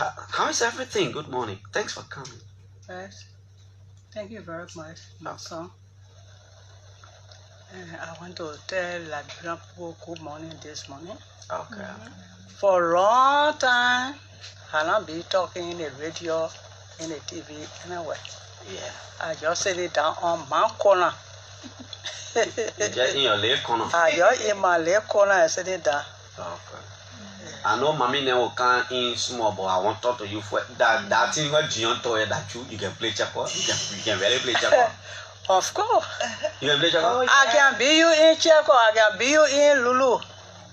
How is everything? Good morning. Thanks for coming. Yes. Thank you very much, my son. I want to tell Liberian people good morning this morning. Okay. For a long time, I not be talking in the radio, in the TV, anywhere. Yeah. I just sit it down on my corner. Just in your left corner. I just in my left corner and sit it down. Okay. I know mommy never can in small, but I want to talk to you for that thing where Gion told you that you can play checkers. You can really play checkers. Of course. You can play checkers? Oh, yeah. I can be you in Checo, I can be you in Lulu.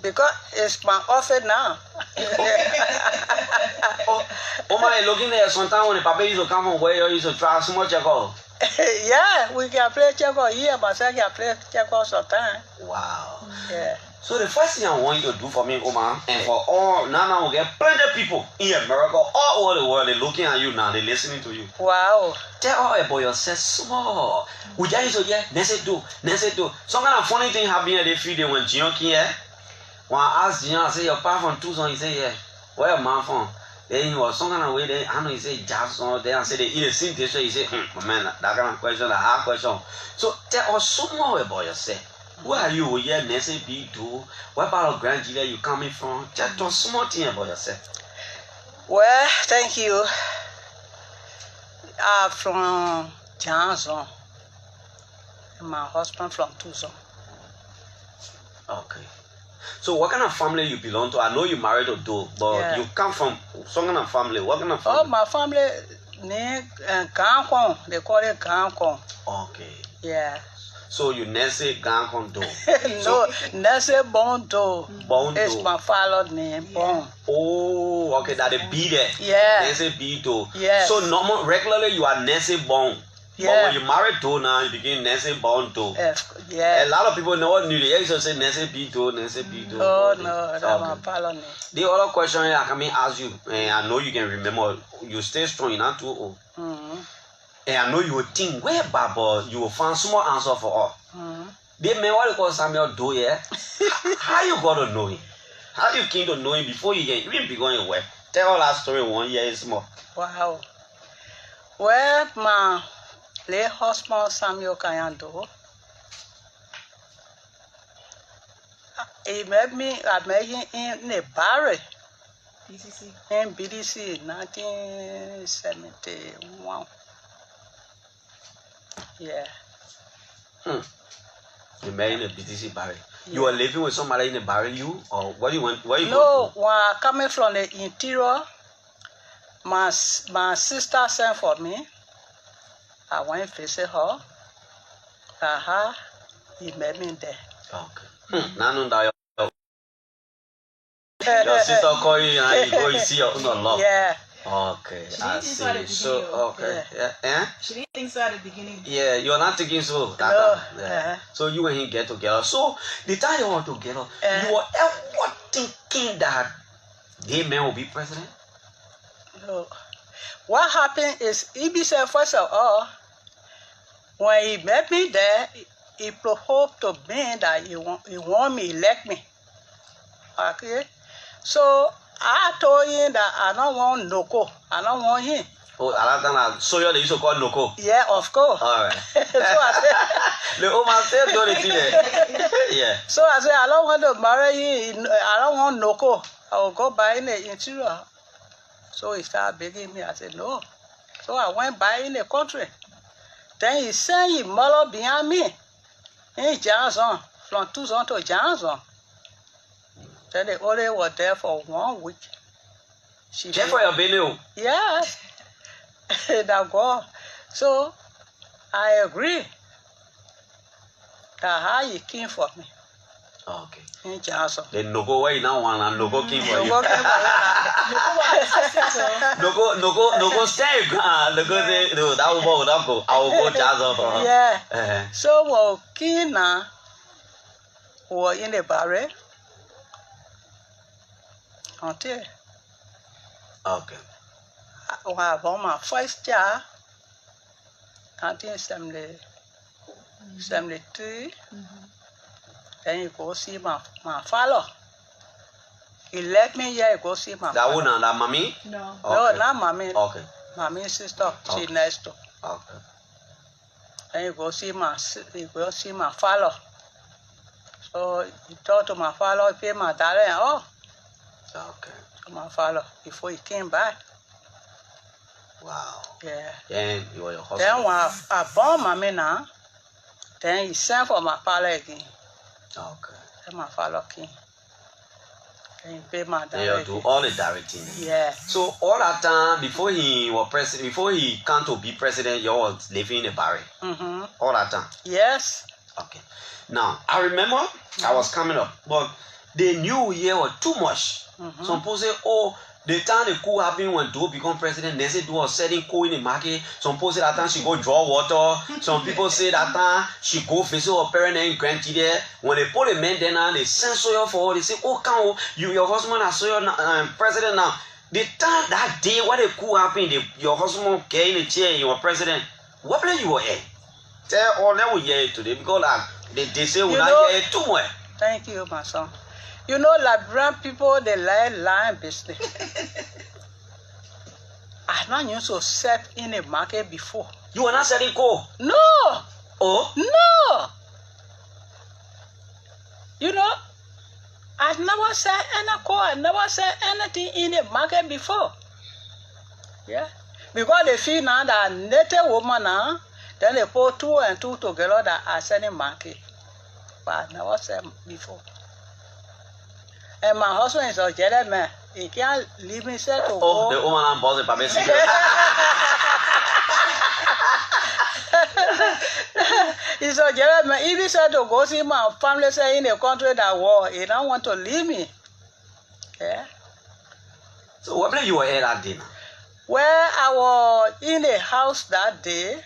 Because it's my office now. Oh my, looking there sometimes when the papa used to come from where you used to try small checkers. Yeah, we can play checkers here, but I can play checkers sometimes. Wow. Yeah. So the first thing I want you to do for me, Oma, and for all now we get plenty of people in America, all over the world, they're looking at you now, they're listening to you. Wow. Tell all about yourself small. We just so yeah, next do. Some kind of funny thing happened here, they feel they when Jion came here. When I asked Jion, I say your pa from Tucson, he said, yeah. Where your mom from? Then he was some kind of way, then I know he said Jackson, then I said they eat the same dish, he said, man, that kind of question, that hard question. So tell us small about yourself. Who are you? Yeah, Nancy B. Do. What part of Grand Nigeria you coming from? Just a small thing about yourself. Well, thank you. I'm from Johnson. My husband from Tucson. Okay. So what kind of family you belong to? I know you married to Do, but you come from some kind of family. What kind of family? Oh, my family name Gankong. They call it Gankong. Okay. Yeah. So you Nancy Gankong Do? No, Nancy Bondo. Bondo. It's my father's name, Bon. Oh, okay, that the B there. Yeah. Nancy B Do. Yeah. So normal, regularly you are Nancy Bon. Yeah. But when you married Do now, you became Nancy Bondo. Yeah. A lot of people never knew the used to say Nancy B Do, Nancy B Do. Oh no, that's my father's name. The other question I can ask you, and I know you can remember, you stay strong, you're not too old. And I know you will think way back, but you will find small answer for all. They may what you call Samuel Do, yeah? How you got to know him? How you came to know him before you can even begin your work? Tell that story 1 year is more. Wow. Well, my late husband Samuel Kayando, he met me, I met him in the Barry. BDC. In BDC, 1971. Yeah. You met in the BTC Barry. Yeah. You were living with somebody in the Barry, you? Or what do you want? Where you No, when coming from the interior, my sister sent for me. I went to visit her. He met me there. Okay. Your sister called you and you go and see your own love. Yeah. Okay, I see. So, okay. Yeah. She didn't think so at the beginning. Yeah, you're not thinking so. No. Yeah. So you and him get together. So the time you were together, you were ever thinking that gay man will be president? No. What happened is, he said, first of all, when he met me there, he proposed to me that he want me elect me. Okay? So I told him that I don't want Noko. I don't want him. Oh, so you used to call Noko? Yeah, of course. All right. So I said, the woman said, do it today. Yeah. So I said, I don't want to marry him. I don't want Noko. I will go buy in the interior. So he started begging me. I said, no. So I went by in the country. Then he sent his mother behind me in Johnson, from Tucson to Johnson. Then they only were there for 1 week. There for your baby? Yeah. Now go. So I agree that how he came for me. Okay. In Johnson. Then Noko where you now want and Noko came for you. Noko stay. Noko say no, that will not go. I will go Johnson for her. Yeah. So well, Kina were in the barrel. Until okay. I have my first child, 1973. Then you go see my father. He left me here to go see my That father. one and that mommy? No. No, not mommy. Okay. Mommy's sister. She Okay. next door. Okay. Then he go see my father. So he talked to my father, he paid my dollar and all Okay. to my father before he came back. Wow. Yeah. Then you were your husband. Then when I born mommy now, then he sent for my father again. Okay. Then my father came. Then he paid my Then dollar you do again. all the directing. Yeah. So all that time before he was president, before he came to be president, you was living in the barrack. Mm-hmm. All that time. Yes. Okay. Now I remember I was coming up, but they knew here was too much. Mm-hmm. Some people say, oh, the time the coup happened when Doe become president, they say Doe was selling coal in the market. Some people say that time she go draw water. Some people say that time she go visit her parents and grandchildren there. When they put the men there now, they send soil for her. They say, oh, can your husband is soil president now. The time that day when the coup happened, your husband came in the chair, you were president. What place you were at? Tell all that we hear today because they say we not hear too much. Thank you, my son. You know, Liberian people, they like lying business. I've not used to sell in the market before. You were not selling coal. No! Oh? No! You know, I've never said any coal, I never said anything in the market before. Yeah? Because they feel now that native woman now, then they put 2 and 2 together that are selling market. But I never said before. And my husband is a jealous man. He can't leave me said to Oh, go. the woman and boss the public secret. He's a jealous man. If he said to go see my family say in the country that war, he don't want to leave me. Yeah. So what place you were at that day now? Where I was in the house that day,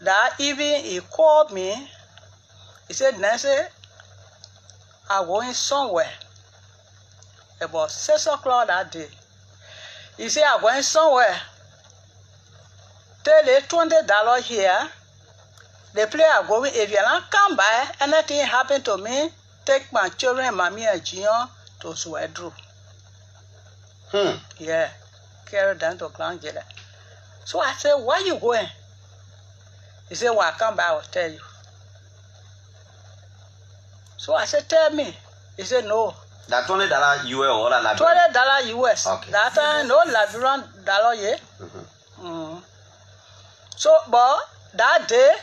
that evening he called me. He said, Nancy, I'm going somewhere. About 6 o'clock that day. He said, I'm going somewhere. Tell you $20 here. The place I'm going, if you don't come by, anything happen to me, take my children, Mommy and Gion, to Swedru. Yeah. Carry them to Grand Jela. So I said, where you going? He said, when I come back, I will tell you. So I said, tell me. He said, no. That $20 US or that $20 US. Okay. That time, no Liberian dollar, yeah. So, but that day,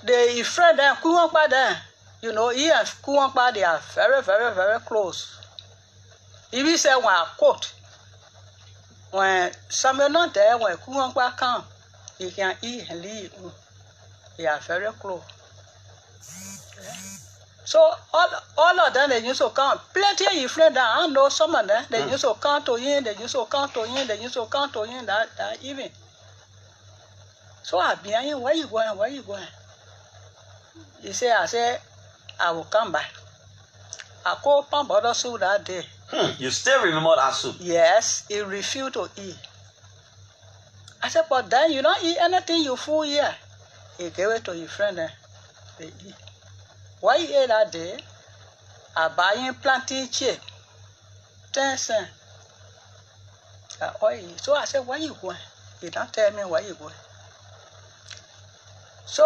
the friend and Kuwankpa then, you know, he and Kuwankpa, they are very, very, very close. If he said, when I quote, when Samuel not there, when Kuwankpa come, he can eat and leave. They are very close. Yeah. So all of them, they used to come. Plenty of friends that I know some of them, they used to come to him, they used to come to him, they used to come to him that evening. So I be him, where you going? Where you going? He said, I said, I will come back. I called Pambodo soup that day. You still remember that soup? Yes, he refused to eat. I said, but then you don't eat anything you fool here. He gave it to your friend and they eat. Why he ate that day? I buy him plantain chip. 10 cents. So I said, where you going? He don't tell me where you going. So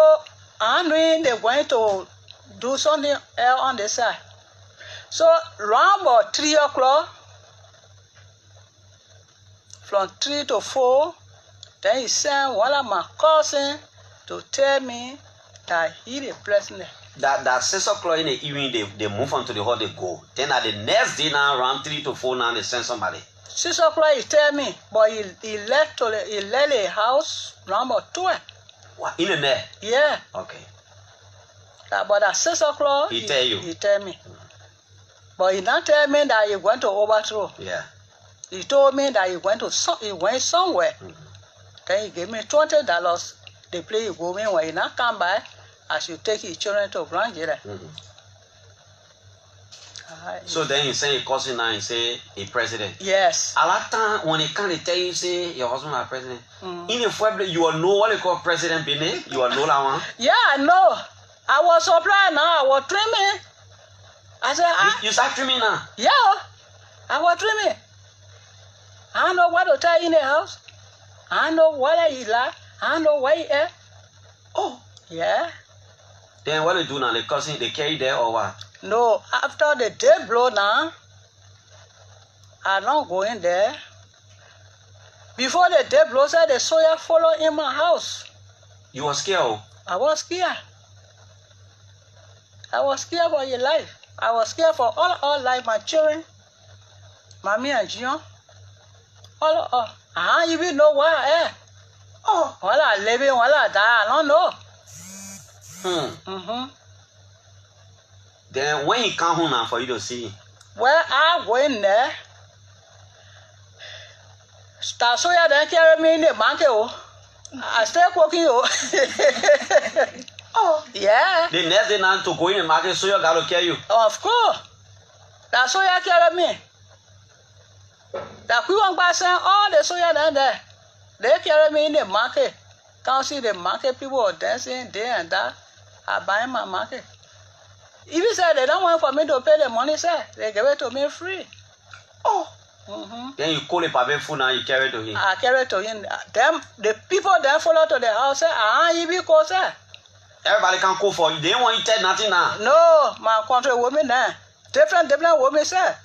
I knew they're going to do something else on the side. So around about 3 o'clock, from 3 to 4, then he sent one of my cousins to tell me that he the president. That 6 o'clock in the evening, they move on to the hall, they go. Then at the next day now, around 3 to 4 now, they send somebody. 6 o'clock he tell me, but he left the house around about 12. What? In the net? Yeah. Okay. But at 6 o'clock, He tell you? He tell me. But he not tell me that he went to overthrow. Yeah. He told me that he went somewhere. Then he gave me $20. The place he go in when he not come back, I should take his children to Grand Jela. So then he say he cousin now, he say he president. Yes. A lot of time when he can't tell you say your husband is president, in the Pueblo you will know what they call president Benin. You will know that one. Yeah, I know. I was surprised now. I was dreaming. I said, You start dreaming now? yeah, I was dreaming. I don't know what to tell in the house. I don't know what he like. I don't know where he at. Oh. Yeah. Then what they do now? They carry there or what? No, after the day blow now, I don't go in there. Before the day blow, said the soldier follow in my house. You were scared? Oh? I was scared. I was scared for your life. I was scared for all life, my children, mommy and Jion. All. I don't even know where I am. Oh, while I living, while I die, I don't know. Then when he come home now for you to see? Well, I went there. Stasoya then carry me in the market. I still working. Oh, yeah. The next day now to go in the market, so you got to carry you? Of course. That's why I carry me. That we won't pass all the soya down there. They carry me in the market. Can't see the market people dancing there and that. I buy my market. Even said they don't want for me to pay the money, sir. They give it to me free. Oh. Then you call the paper food now, you carry it to him. I carry it to him. Them, the people that follow to the house, even go, sir. Everybody can call for you. They don't want you to tell nothing now. No, my country women there. Different women, sir.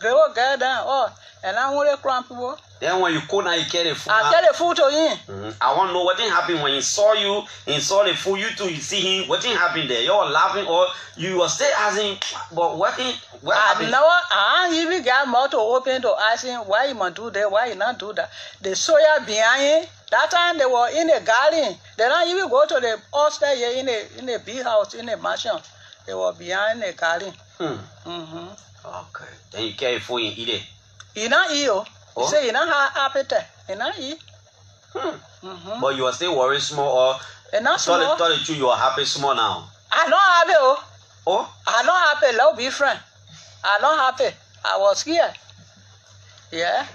Girl, girl down. Oh, and I'm only crying people. Then when you call now, you carry the food. I carry the food to him. I want to know what thing happened when he saw you, he saw the food, you too, you see him. What thing happened there? You were laughing or you were still asking, but what happened? I even got more to open to ask him why he must do that, why he not do that. The soya behind him, that time they were in the garden. They don't even go to the upstairs here in the big house, in the mansion. They were behind the garden. Okay. Then you carry food and eat it. He not eat. He say he not have appetite. He not eat. But you are still worried small or not small. Tell the truth, you are happy small now. I don't have it. Oh? I don't happy. Let's be friend. I don't happy. I was scared. Yeah.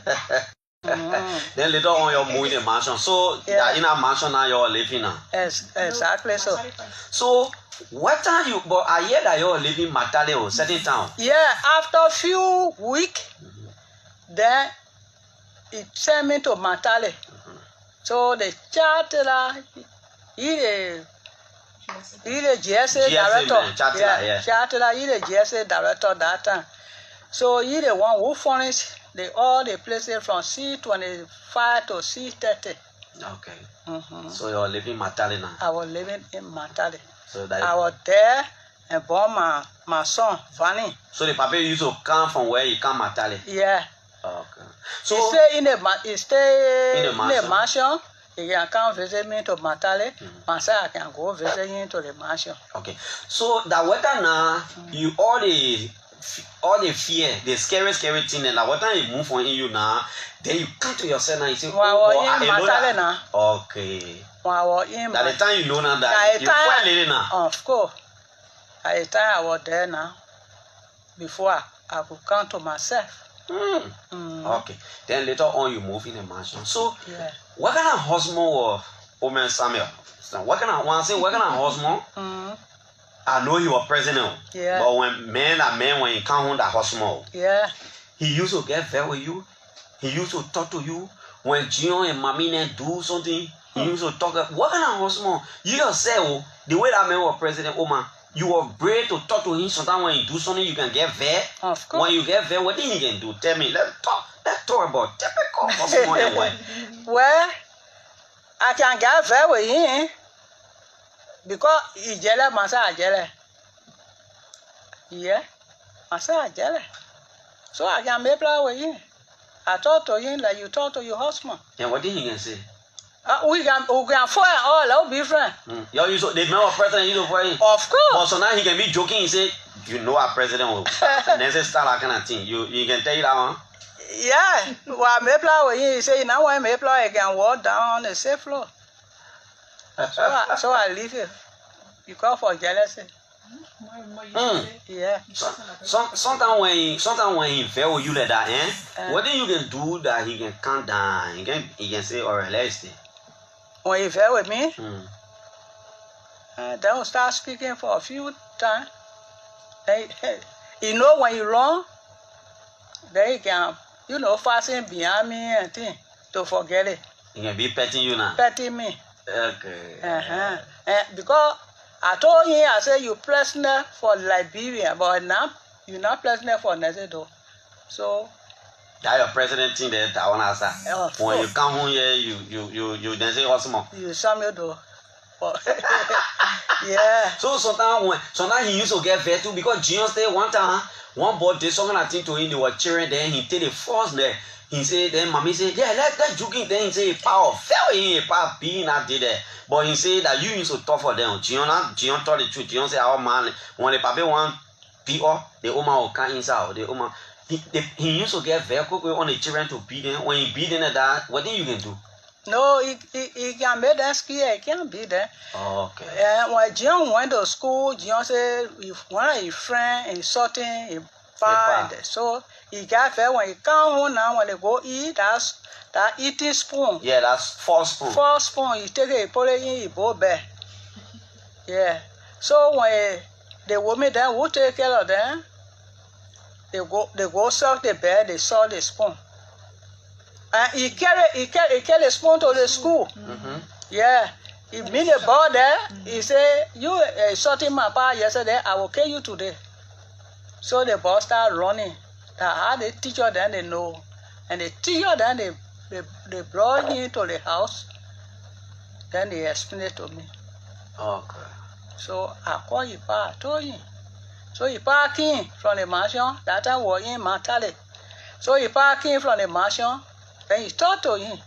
Then later on you're moving the mansion. So that in a mansion now you're living now. Yes, exactly so. So what time you? But I hear that you're living Matale or certain town. Yeah. After a few weeks, then it sent me to Matale. So the charter, he the GSA director. Charter, he the GSA director that time. So he the one who furnished all the places from C25 to C30. Okay. So you're living Matale now. I was living in Matale. So that I was there and born my son, Vanny. So the papa used to come from where you come Matale? Yeah. Okay. So he stay in the mansion. He can come visit me to Matale. Myself, I can go visit him to the mansion. Okay. So that weather now, you all the fear, the scary thing, and that weather you move on in you now, then you come to yourself and you say, Matale now. Okay. That the time you know now that you find it now. Of course. At the time I was there now. Before I could come to myself. Okay. Then later on you move in the mansion. So what kind of husband was Omen Samuel? What kind of husband? I know he was president. Yeah. But when you come home that husband. Yeah. He used to get there with you. He used to talk to you. When Jion and Mami do something, he used to talk. What kind of husband? You yourself, the way that man was president, Oman, you were brave to talk to him. Sometimes when you do something, you can get there. Of course. When you get there, what did he can do? Tell me. Let's talk about typical husband and wife. Well, I can get there with him because he jealous, myself jealous. Yeah, myself jealous. So I can make play with him. I talk to him like you talk to your husband. And what did he can say? We can fight all. Let's be friends. The man was president, you know, for him. Of course. But so now he can be joking. He say, "You know, our president will." Next style that kind of thing. You can tell you that one. Yeah. Well, me play with him. He say, "Now when me play, I can walk down on the safe floor." So I leave it because for jealousy. Yeah. Sometimes when he fell with you like that, what then you can do that he can calm down? He can say, "All right, let's stay." When he fell with me, then we start speaking for a few times. You know, when you run, then you can, fasten behind me and thing to forget it. He can be petting you now. Petting me. Okay. Because I told him, I said, you prisoner for Liberia, but now you're not prisoner for Nezedo. So. That your president thing there, that one answer. When you come home here, you then say what's more. You Samuel though. Yeah. So sometimes he used to get vet too because Gion stay one time, one boy did something I think to him, they were cheering, then he take the force there. He said, then mommy said, yeah, let joking. Then he said, power fell in, power being not did there. But he said that you used to talk for them. Gion told the truth. Gion said, our man, when the papi want be up, the woman will come inside. The woman, he used to get vehicle on the children to beat them. When he beat them like that, what then you can do? No, he can make them scared. He can't be there. Okay. When Gion went to school, Gion said, if one of his friends is sorting, he find so he got there when he come home now when they go eat, that eating spoon. Yeah, that's 4 spoon. 4 spoon, you take it, put it in your bowl bag. Yeah. So when the woman then will take care of them, they go suck the bed, they saw the spoon. And he carry the spoon to the school. Mm-hmm. Yeah. He meet the boy there, he say, you sorting my pa yesterday, I will kill you today. So the boy start running. How the teacher then they know. And the teacher then they brought him to the house. Then they explained it to me. Okay. So I called his pa, I told him. So he pa came from the mansion. That time was in Matale. So he pa came from the mansion. Then he talked to him.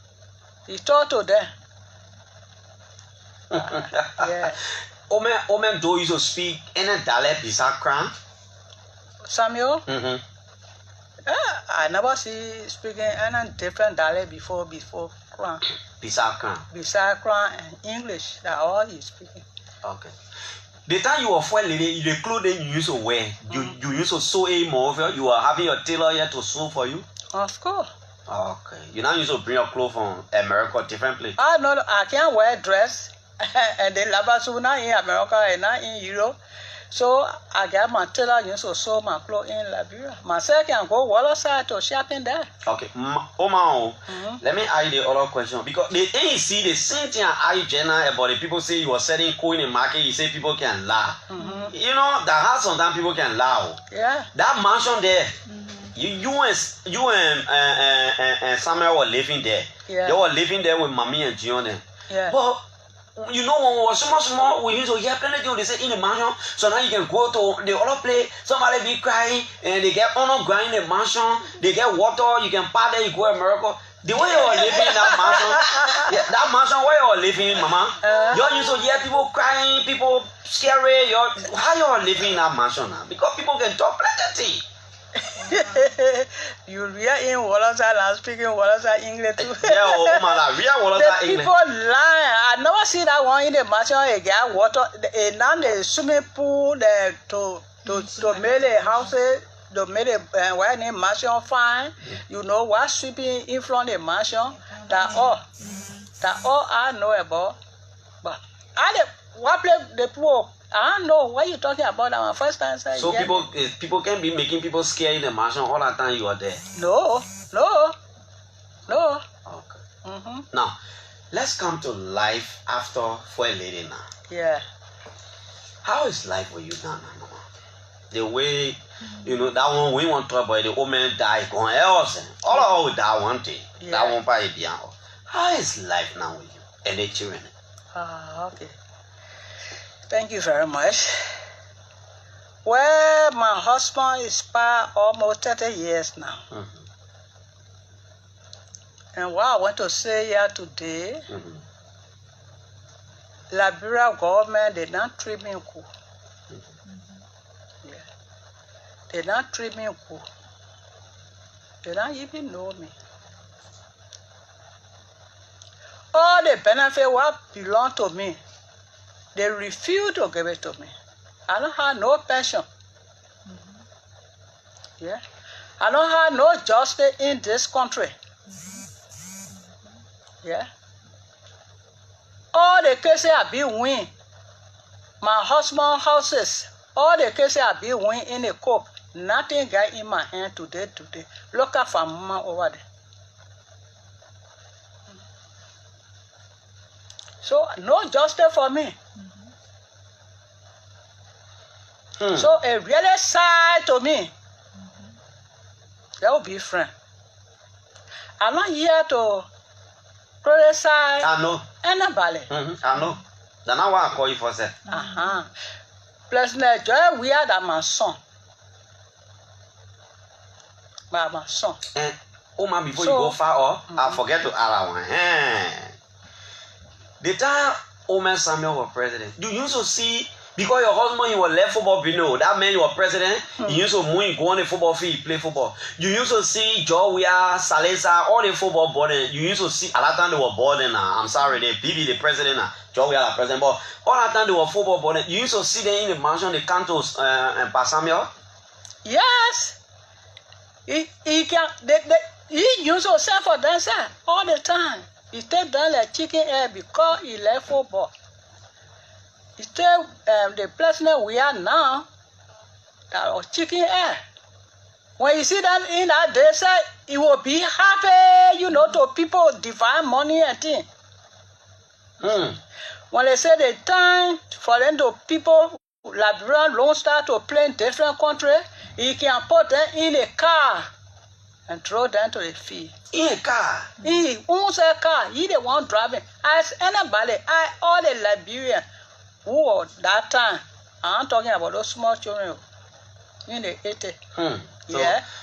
He talked to them. Yeah. Omen do you to speak in a dialect beside crown? Samuel? Mm-hmm. I never see speaking any different dialect before Crown. Beside crown. Beside Crown and English, that's all he's speaking. Okay. The time you were full lady, the clothing you used to wear, you used to sew a more. You were having your tailor here to sew for you? Of course. Okay. You now used to bring your clothes from America, different place. No, I can't wear dress. And the labasu not in America and not in Europe. So I got my tailor used to sew my clothes in Liberia. Myself can go Waterside to shopping there. Okay. Let me ask you the other question. Because the thing you see, the same thing I asked Jenna about the people say you were selling coin in the market, you say people can laugh. Mm-hmm. You know, that has sometimes people can laugh. Yeah. That mansion there, you and Samuel were living there. Yeah. They were living there with Mommy and Gion. Yeah. But you know, when we were small, we used to hear plenty of things they say in the mansion. So now you can go to the other place, somebody be crying, and they get underground in the mansion, they get water, you can park there, you go to America. The way you were living in that mansion, that mansion where you were living, Mama, you used to hear people crying, people scary. How you are living in that mansion now? Because people can talk plenty things. You real in Waterside and speaking Waterside English too. Yeah, real Waterside English. People lie. I never see that one in the mansion. They get water. Now the swimming pool to make the houses, to make the where the mansion fine. You know what sweeping in front of the mansion. That all I know about. But what place the pool? I don't know what you're talking about. That my first time saying. So people can be making people scared in the mansion all the time you are there. No. Okay. Mm-hmm. Now, let's come to life after for a lady now. Yeah. How is life for you now, Mama? The way that one we want to talk about the old man die going else. All of that one thing. Yeah. That one part is beyond. How is life now with you and the children? Okay. Thank you very much. Well, my husband is expired almost 30 years now. Mm-hmm. And what I want to say here today, Liberia government, they not treat me good. Yeah. They not treat me good. They don't even know me. All the benefit what belong to me, they refuse to give it to me. I don't have no pension. Yeah. I don't have no justice in this country. Yeah. All the cases are being win. My husband's houses, all the cases are being win in the court. Nothing got in my hand today. Look at for mama over there. So no justice for me. So a really sad to me. That would be friend. I'm not here to criticize anybody. I know. That's not why I call you for that. Plus, joy we are that my son. My son. Oma, before you go far off, I forget to add one. The time Omer Samuel was president, do you also see, because your husband you were left football below, that meant you were president, you used to move, go on the football field, play football. You used to see Joe Weah, Salesa, all the football boarding. You used to see, a lot of time they were boarding now. I'm sorry, they BB the president now. Joe Weah the president, but all the time they were football boarding. You used to see them in the mansion, the cantos, and Pa Samuel? Yes. He used to sell for themselves all the time. He take down the chicken egg because he left football. He take the president we are now, that was chicken egg. When you see that in that day, say he will be happy, to people divide money and things. When they say the time for them to people, Liberian Lone Star to play in different countries, he can put them in a car and throw them to the field. In a car? He owns a car. He the one driving. As anybody, all the Liberians who were that time, I'm talking about those small children in the 80s. So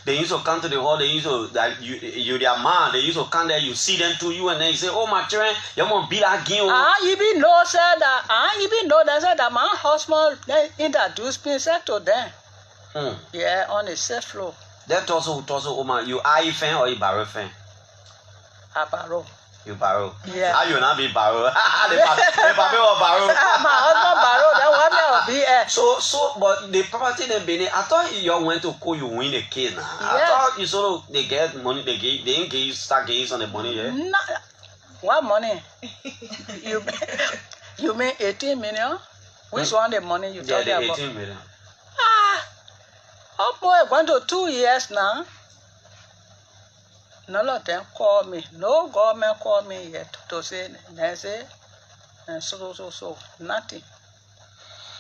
they used to come to the hall, they used to, that you their man, they used to come there, you see them to you, and then you say, oh, my children, you want to be like you. Even know, said that, even know that, said that my husband introduced me, said to them. Yeah, on the safe floor. That also, Oma, you are a fan or a barrel fan? A barrel. You borrow? Yeah. How you not be borrow? The paper will borrow. My husband borrow. That one will be. So, but the property in Benin, I thought you went to call you win the case now. I thought you sort of they get money. They didn't get you start getting on the money yet. No, what money? You mean 18 million? Which one the money you talking about? 18 million. Oh boy, going to 2 years now. None of them call me. No government call me yet to say, they say, and so. Nothing.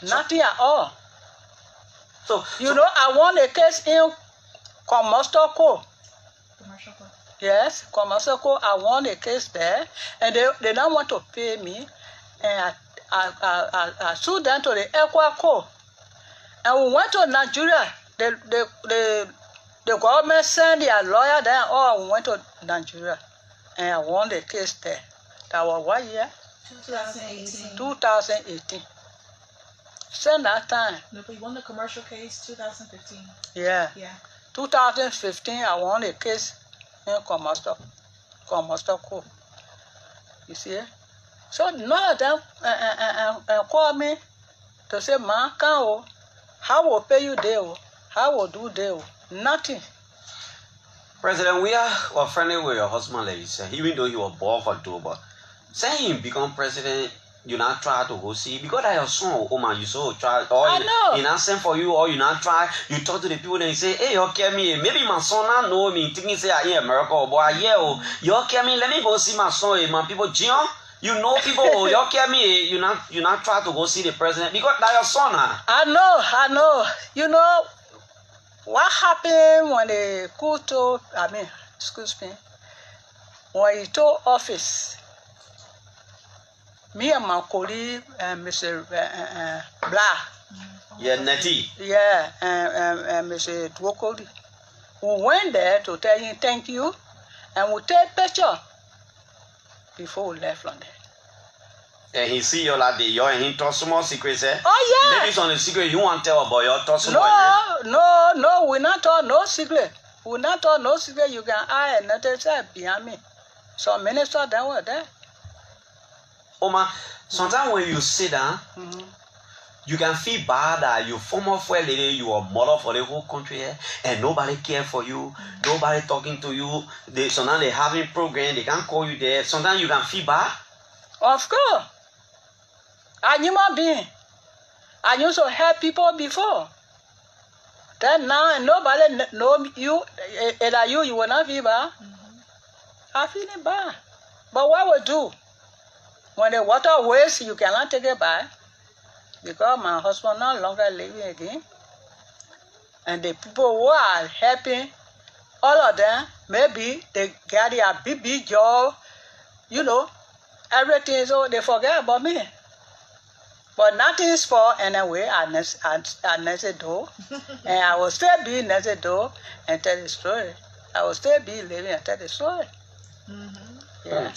Nothing at all. So I won a case in Commercial Court. Yes, Commercial Court. I won a case there, and they don't want to pay me, and I sued them to the Equa Court. And we went to Nigeria. The government sent their lawyer there. We went to Nigeria, and I won the case there. That was what year? 2018. 2018. Same that time. No, but you won the commercial case 2015. Yeah. 2015, I won the case in Commercial Court. You see? So none of them call me to say, man, how will pay you there? How will do there? Nothing. President, we are friendly with your husband, like you said, even though he was born for 2, but saying become president, you not try to go see, because that your son, Oma, you so try, or he not send for you, or you not try, you talk to the people and you say, hey, you care me, maybe my son not know me, thinking say I in America, boy, you care me, let me go see my son, my people, Jion, you know people, you care me, you not try to go see the president, because that your son. I know, you know, what happened when the coup told, when he told office, me and my colleague, Mr. Blah. Yeah, Nettie. Yeah, and Mr. Dwokoli. We went there to tell him thank you, and we take picture before we left London. And he see you like you and he talk small secrets, eh? Oh, yeah. Maybe it's on the secret you want to tell about your talk small. No, we not talk no secret. We not talk no secret. You can eye and nothing behind me. So minister then were there. Oma, sometimes when you sit down, you can feel bad that you former first lady, you are mother for the whole country, and nobody care for you, nobody talking to you. Sometimes they having program, they can't call you there. Sometimes you can feel bad. Of course. I'm human being. I used to help people before. Then now nobody know you. Either you will not feel bad. I feel it bad. But what we do? When the water waste, you cannot take it back. Because my husband no longer living again. And the people who are helping, all of them, maybe they get their big job, you know, everything, so they forget about me. But nothing is for anyway, I never do. And I will still be never do and tell the story. I will still be living and tell the story. Yeah.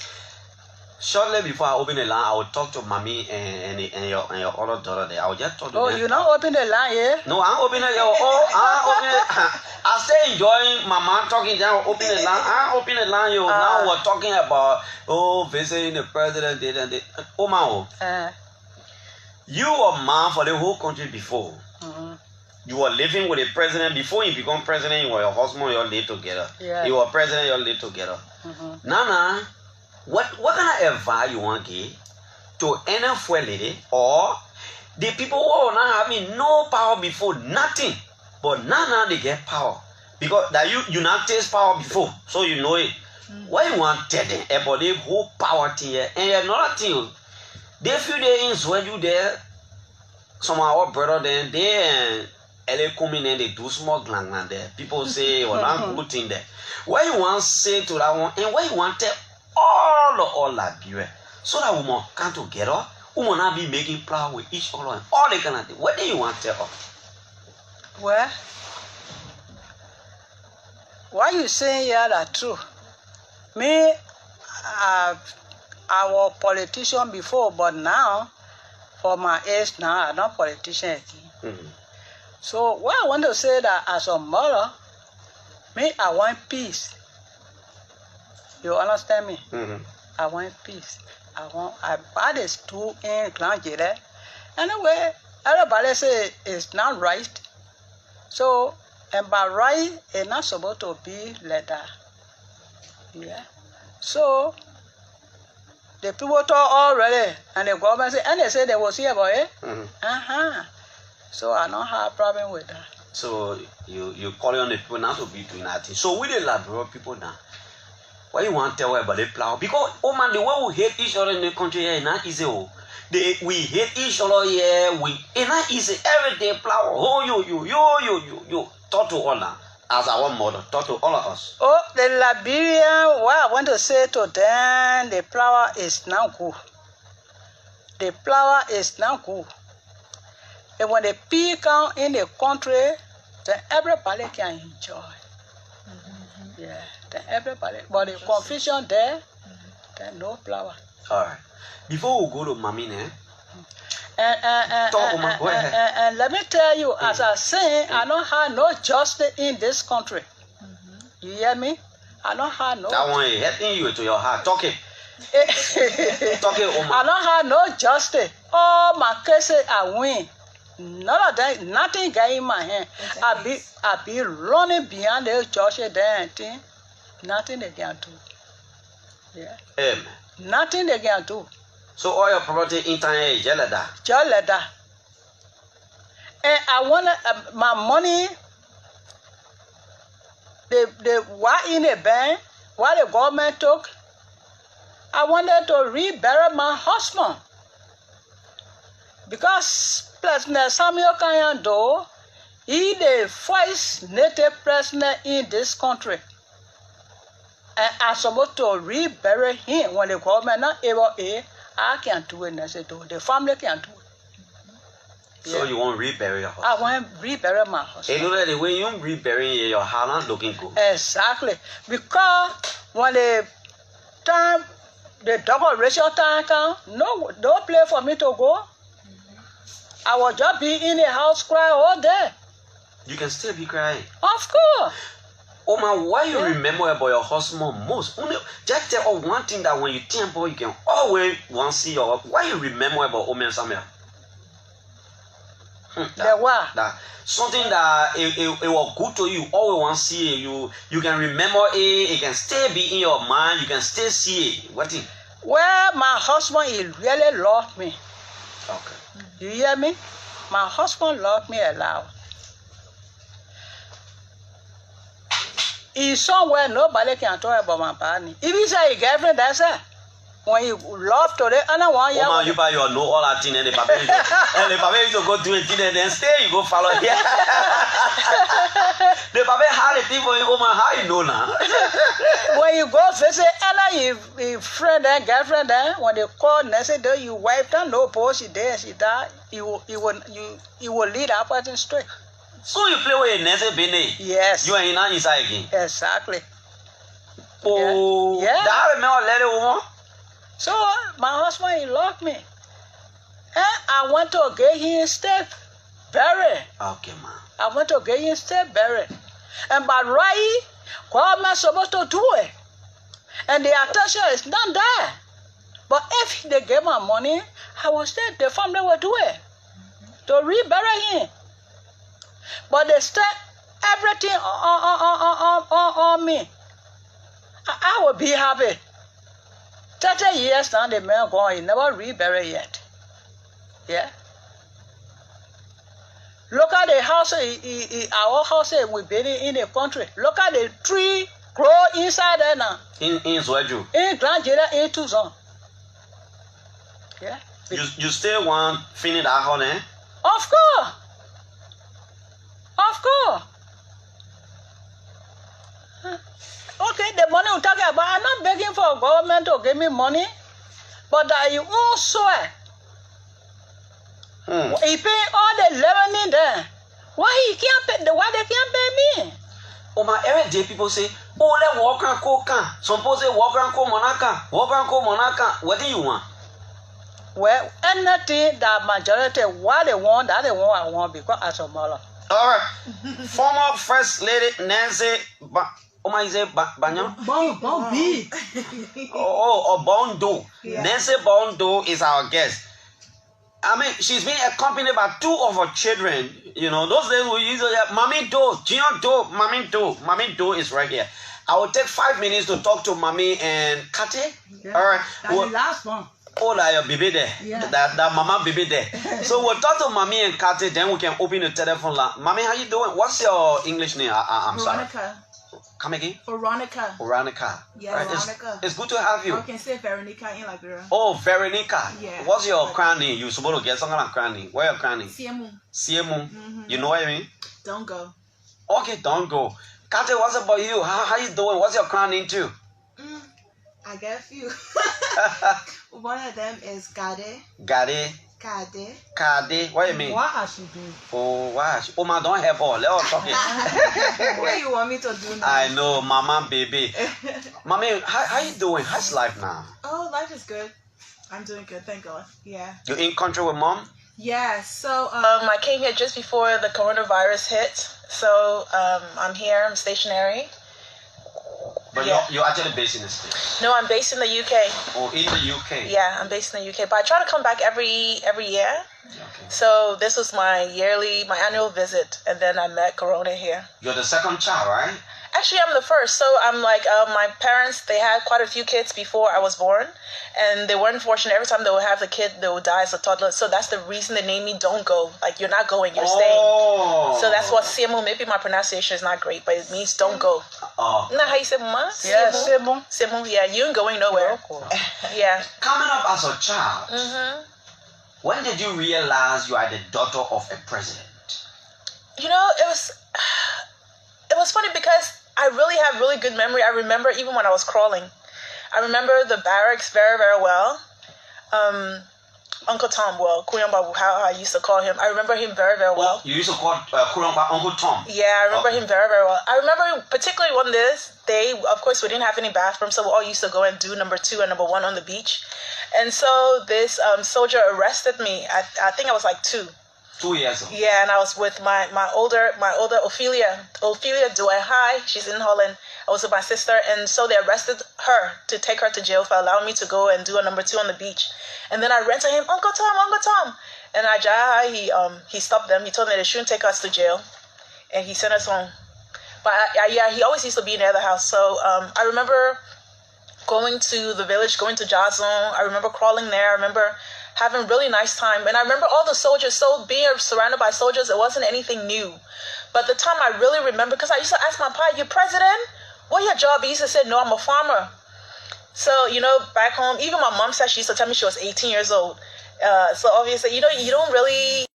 Shortly before I open the line, I will talk to mommy and your other daughter there. I will just talk to them. Oh, you not open the line here? No, I'm opening it. I stay enjoying mama talking. Then I open the line. I open the line. Now we're talking about visiting the president. Oh my! You were man for the whole country before. You were living with the president before you become president. You were your husband. You all live together. Yeah. You were president. You all live together. Nana. What kind of advice you want to give to any foreign lady or the people who are not having no power before, nothing, but now they get power because that you not taste power before, so you know it. What you want to tell them about the whole power thing here? And another thing, they feel they enjoy you there. Some of our brother then they come in and they do small glang there. People say, well, not good thing there. What you want to say to that one and what you want to tell all that beauty, so that women come together, women not be making plan with each other and all they kind of thing. What do you want to tell us? Well, what you saying here are true. Me, I was a politician before, but now, for my age now, I'm not politician again. So what I want to say that as a mother, me, I want peace. You understand me? I want peace. I bought this too in Nigeria. Anyway, everybody say it's not right. So, and by right, it's not supposed to be like that. Yeah. So, the people talk already, and the government say, and they say they will see about it. So I don't have a problem with that. So you call on the people now to be doing that thing. So we the Labrador people now. What you want to tell about the plow? Because, oh man, the way we hate each other in the country here is not easy. We hate each other here. It's not easy. Every day plow. Oh, you. Talk to all that. As our mother, talk to all of us. Oh, the Liberian, what I want to say to them, the flower is not good. The flower is not good. And when the pea come in the country, then everybody can enjoy. Yeah. Everybody, but the confusion there, there's no flower. All right. Before we go to Mami, and let me tell you, as I say, I don't have no justice in this country. You hear me? I don't have no. That one is hitting you to your heart. Talk it. I don't have no justice. All my cases I win. None of that, nothing got in my hand. I be running behind the judge there and thing. Nothing they can do. Yeah. Amen. Nothing they can do. So all your property internet is just like that. Just like that. And I want my money. They were in a bank. What the government took. I wanted to rebury my husband because President Samuel Kanyando, he the first native president in this country. And I'm supposed to rebury him when the government not able to. I can't do it. The family can't do it. So you want to rebury your husband? I want to rebury my husband. You know that the way you rebury your house not looking good. Exactly. Because when the time, the decoration time come, no place for me to go. I will just be in the house crying all day. You can still be crying. Of course. Oh man, why you remember about your husband most? Only just tell one thing that when you think about, you can always want to see your. Why you remember about Omen Samuel? That something that it was good to you. Always want to see it. You can remember it. It can still be in your mind. You can still see it. What thing? Well, my husband, he really loved me. Okay. You hear me? My husband loved me a lot. He's somewhere nobody can talk about my partner. If he say his girlfriend, that's it. When you love to the other one, Oh man, you buy your know all that thing and the papa and the papa to go do it and then stay, you go follow here. The papa had a thing for you, oh man, how you know now? When you go visit your friend and girlfriend, when they call and say, "Do you wife down? No, post she there, she died." You will lead that person straight. So you play with a Nancy Bene. Yes. You ain't not inside again. Exactly. Oh, Yeah. that remember let it woman. So my husband, he locked me. And I went to get him step buried. Okay, man. I went to get him step buried. And by right, what am I supposed to do it? And the attention is not there. But if they gave my money, I was there. The family will do it. To rebury him. But they step everything on me. I will be happy. 30 years now, the man gone, he never reburied yet. Yeah. Look at the house, our house we built in the country. Look at the tree grow inside there now. In Zweju. In Grand Jada, in Tucson. Yeah. You still want finish that house, eh? Of course. Of course. Okay, the money we're talking about, I'm not begging for government to give me money, but I won't swear. He pay all the revenue there. Why he can't pay? Why they can't pay me? Oh my, every day people say, oh, let walk and co can. Some people say walk and co monaka, walk and co monaka. What do you want? Well, anything that majority what they want, that they want, I want because as a mother. All right. Former First Lady Nancy oh my, is it Banyan? Bon B. Bondo. Yeah. Nancy Bondo is our guest. I mean, she's been accompanied by 2 of her children. You know, those days we usually have Mommy Do, Junior Do, Mommy Do. Mommy Do is right here. I will take 5 minutes to talk to Mommy and Kati. Yeah. All right. That's the last one. Oh, like your baby there. Yeah. That mama baby there. So we'll talk to Mommy and Kati, then we can open the telephone line. Mommy, how you doing? What's your English name? I'm sorry. Veronica. Come again? Veronica. Veronica. Yeah, Right, Veronica. It's good to have you. I can say Veronica in Liberia. Oh, Veronica. Yeah. What's your crown name? You're supposed to get some kind of crown name. Where your crown name? Siemu. Siemu. You know what I mean? Don't go. Okay, don't go. Kate, what's about you? How you doing? What's your crown name too? I got a few. One of them is Gade. Gade. Kade. Kade. What do you mean? What has she been? Oh, wow. Oh, man, don't have all. Let us talk it. What do you want me to do now? I know, mama, baby. Mommy, how you doing? How's life now? Oh, life is good. I'm doing good, thank God. Yeah. You in country with mom? Yeah, so I came here just before the coronavirus hit. So I'm here, I'm stationary. But Yeah. you're actually based in the States. No, I'm based in the UK. Oh, in the UK? Yeah, I'm based in the UK. But I try to come back every year. Okay. So this was my annual visit. And then I met Corona here. You're the second child, right? Actually, I'm the first. So I'm like, my parents, they had quite a few kids before I was born. And they weren't fortunate. Every time they would have the kid, they would die as a toddler. So that's the reason they named me Don't Go. Like, you're not going, you're staying. Oh. So that's what Siemu, maybe my pronunciation is not great, but it means don't go. Oh. Isn't that how you say Mama? Yeah, Siemu. Siemu, yeah, you ain't going nowhere. Yeah. Coming up as a child, Mm-hmm. when did you realize you are the daughter of a president? You know, it was funny because I really have really good memory. I remember even when I was crawling. I remember the barracks very, very well. Uncle Tom, well, Kuyamba, how I used to call him. I remember him very, very well. You used to call Kurongba Uncle Tom. Yeah, I remember him very, very well. I remember particularly on this day, of course, we didn't have any bathrooms, so we all used to go and do number 2 and number 1 on the beach. And so this soldier arrested me. I think I was like 2. 2 years old. Yeah, and I was with my older Ophelia Duehai. She's in Holland. I was with my sister, and so they arrested her to take her to jail for allowing me to go and do a number 2 on the beach. And then I ran to him, Uncle Tom. And he stopped them. He told them they shouldn't take us to jail, and he sent us home. But yeah, he always used to be in the other house. So I remember going to the village, going to Jazon. I remember crawling there. I remember having really nice time. And I remember all the soldiers, so being surrounded by soldiers, it wasn't anything new. But the time I really remember, because I used to ask my pa, you president? what your job? He used to say, no, I'm a farmer. So, back home, even my mom said she used to tell me she was 18 years old. So obviously, you don't really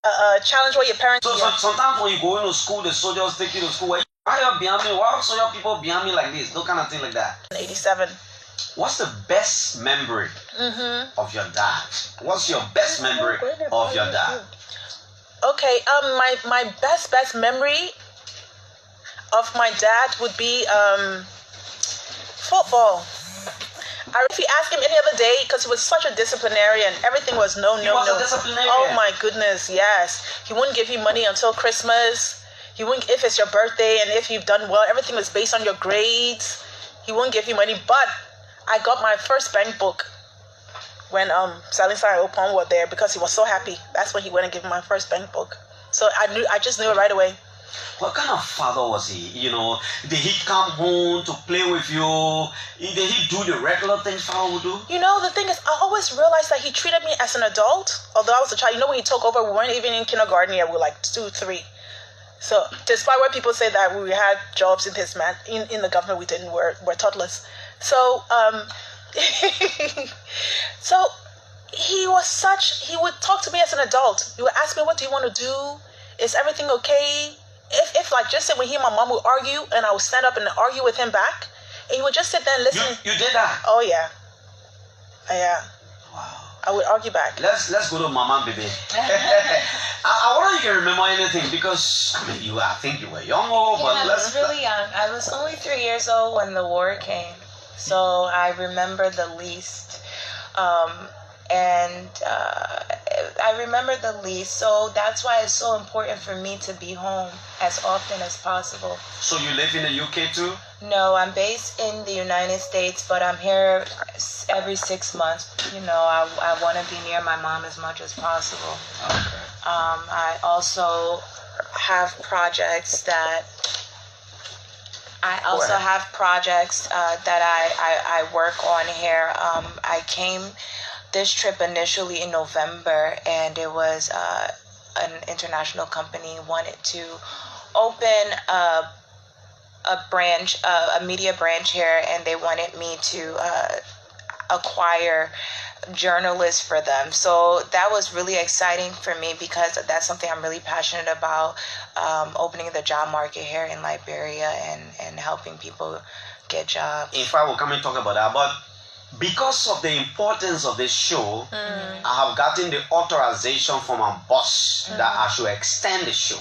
challenge what your parents do. So sometimes when you go into school, the soldiers take you to school. Why are you behind me? Why are soldier people behind me like this? No kind of thing like that. 87. What's the best memory of your dad? What's your best memory of your dad? Okay, my best memory of my dad would be football. If you ask him any other day, because he was such a disciplinarian, everything was no. A disciplinarian. Oh my goodness, yes. He wouldn't give you money until Christmas. He wouldn't, if it's your birthday and if you've done well, everything was based on your grades. He wouldn't give you money. But I got my first bank book when Silencer and Opon were there because he was so happy. That's when he went and gave me my first bank book. So I just knew it right away. What kind of father was he? Did he come home to play with you? Did he do the regular things father would do? The thing is, I always realized that he treated me as an adult. Although I was a child, when he took over, we weren't even in kindergarten yet. We were like 2, 3. So despite what people say that we had jobs in in the government, we didn't. We're toddlers. So so he would talk to me as an adult. He would ask me, what do you want to do? Is everything okay? If like just say when he and my mom would argue and I would stand up and argue with him back, and he would just sit there and listen. You did that? Oh yeah. Yeah. Wow. I would argue back. Let's go to Mama baby. I wonder if you can remember anything because I think you were young, but I was really young. I was only 3 years old when the war came, so I remember the least. I remember the least, so that's why it's so important for me to be home as often as possible. So you live in the UK too? No, I'm based in the United States, but I'm here every 6 months. I want to be near my mom as much as possible. Okay. I also have projects that I work on here. I came this trip initially in November, and it was an international company wanted to open a media branch here, and they wanted me to acquire journalists for them. So that was really exciting for me because that's something I'm really passionate about, opening the job market here in Liberia and helping people get jobs. In fact, we'll come and talk about that, but because of the importance of this show, I have gotten the authorization from my boss that I should extend the show.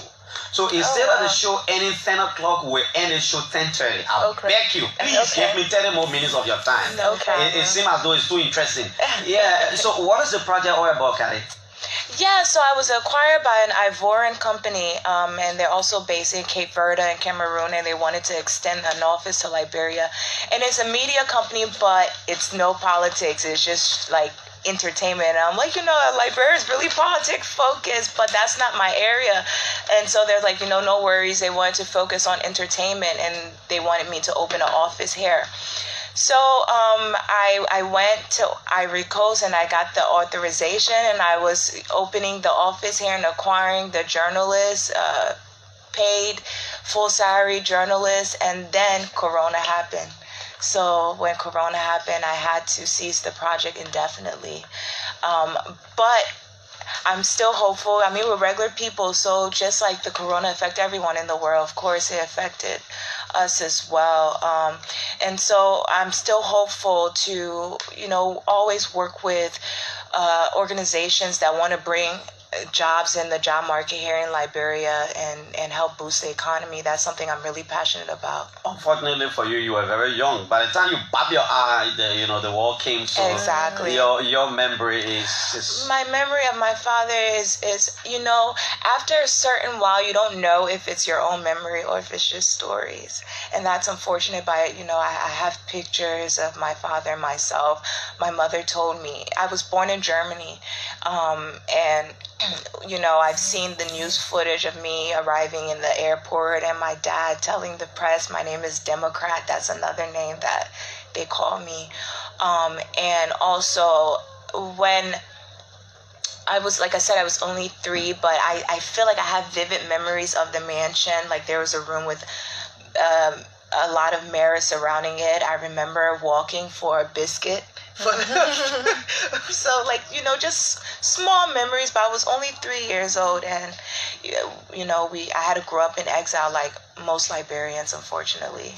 So instead of the show ending 10 o'clock, we'll end the show 10:30. I beg you, please give me 30 more minutes of your time. Okay. It seems as though it's too interesting. Yeah, so what is the project all about, Kali? Yeah, so I was acquired by an Ivorian company, and they're also based in Cape Verde and Cameroon, and they wanted to extend an office to Liberia. And it's a media company, but it's no politics. It's just like entertainment. And I'm like, Liberia is really politics focused, but that's not my area. And so they're like, no worries. They wanted to focus on entertainment, and they wanted me to open an office here. So I went to Ivory Coast and I got the authorization, and I was opening the office here and acquiring the journalists, paid full salary journalists, and then Corona happened. So when Corona happened, I had to cease the project indefinitely. But I'm still hopeful. I mean, we're regular people, so just like the Corona affected everyone in the world, of course, it affected us as well. And so I'm still hopeful to, always work with organizations that want to bring jobs in the job market here in Liberia and help boost the economy. That's something I'm really passionate about. Unfortunately for you, you were very young. By the time you bat your eye, the war came. So exactly. Your memory is my memory of my father is after a certain while you don't know if it's your own memory or if it's just stories, and that's unfortunate. I have pictures of my father and myself. My mother told me I was born in Germany, and I've seen the news footage of me arriving in the airport and my dad telling the press my name is Democrat. That's another name that they call me. And also when I was, like I said, I was only 3, but I feel like I have vivid memories of the mansion. Like there was a room with a lot of merit surrounding it. I remember walking for a biscuit. So, like, you know, just small memories. But I was only 3 years old, and you know, I had to grow up in exile, like most Liberians, unfortunately.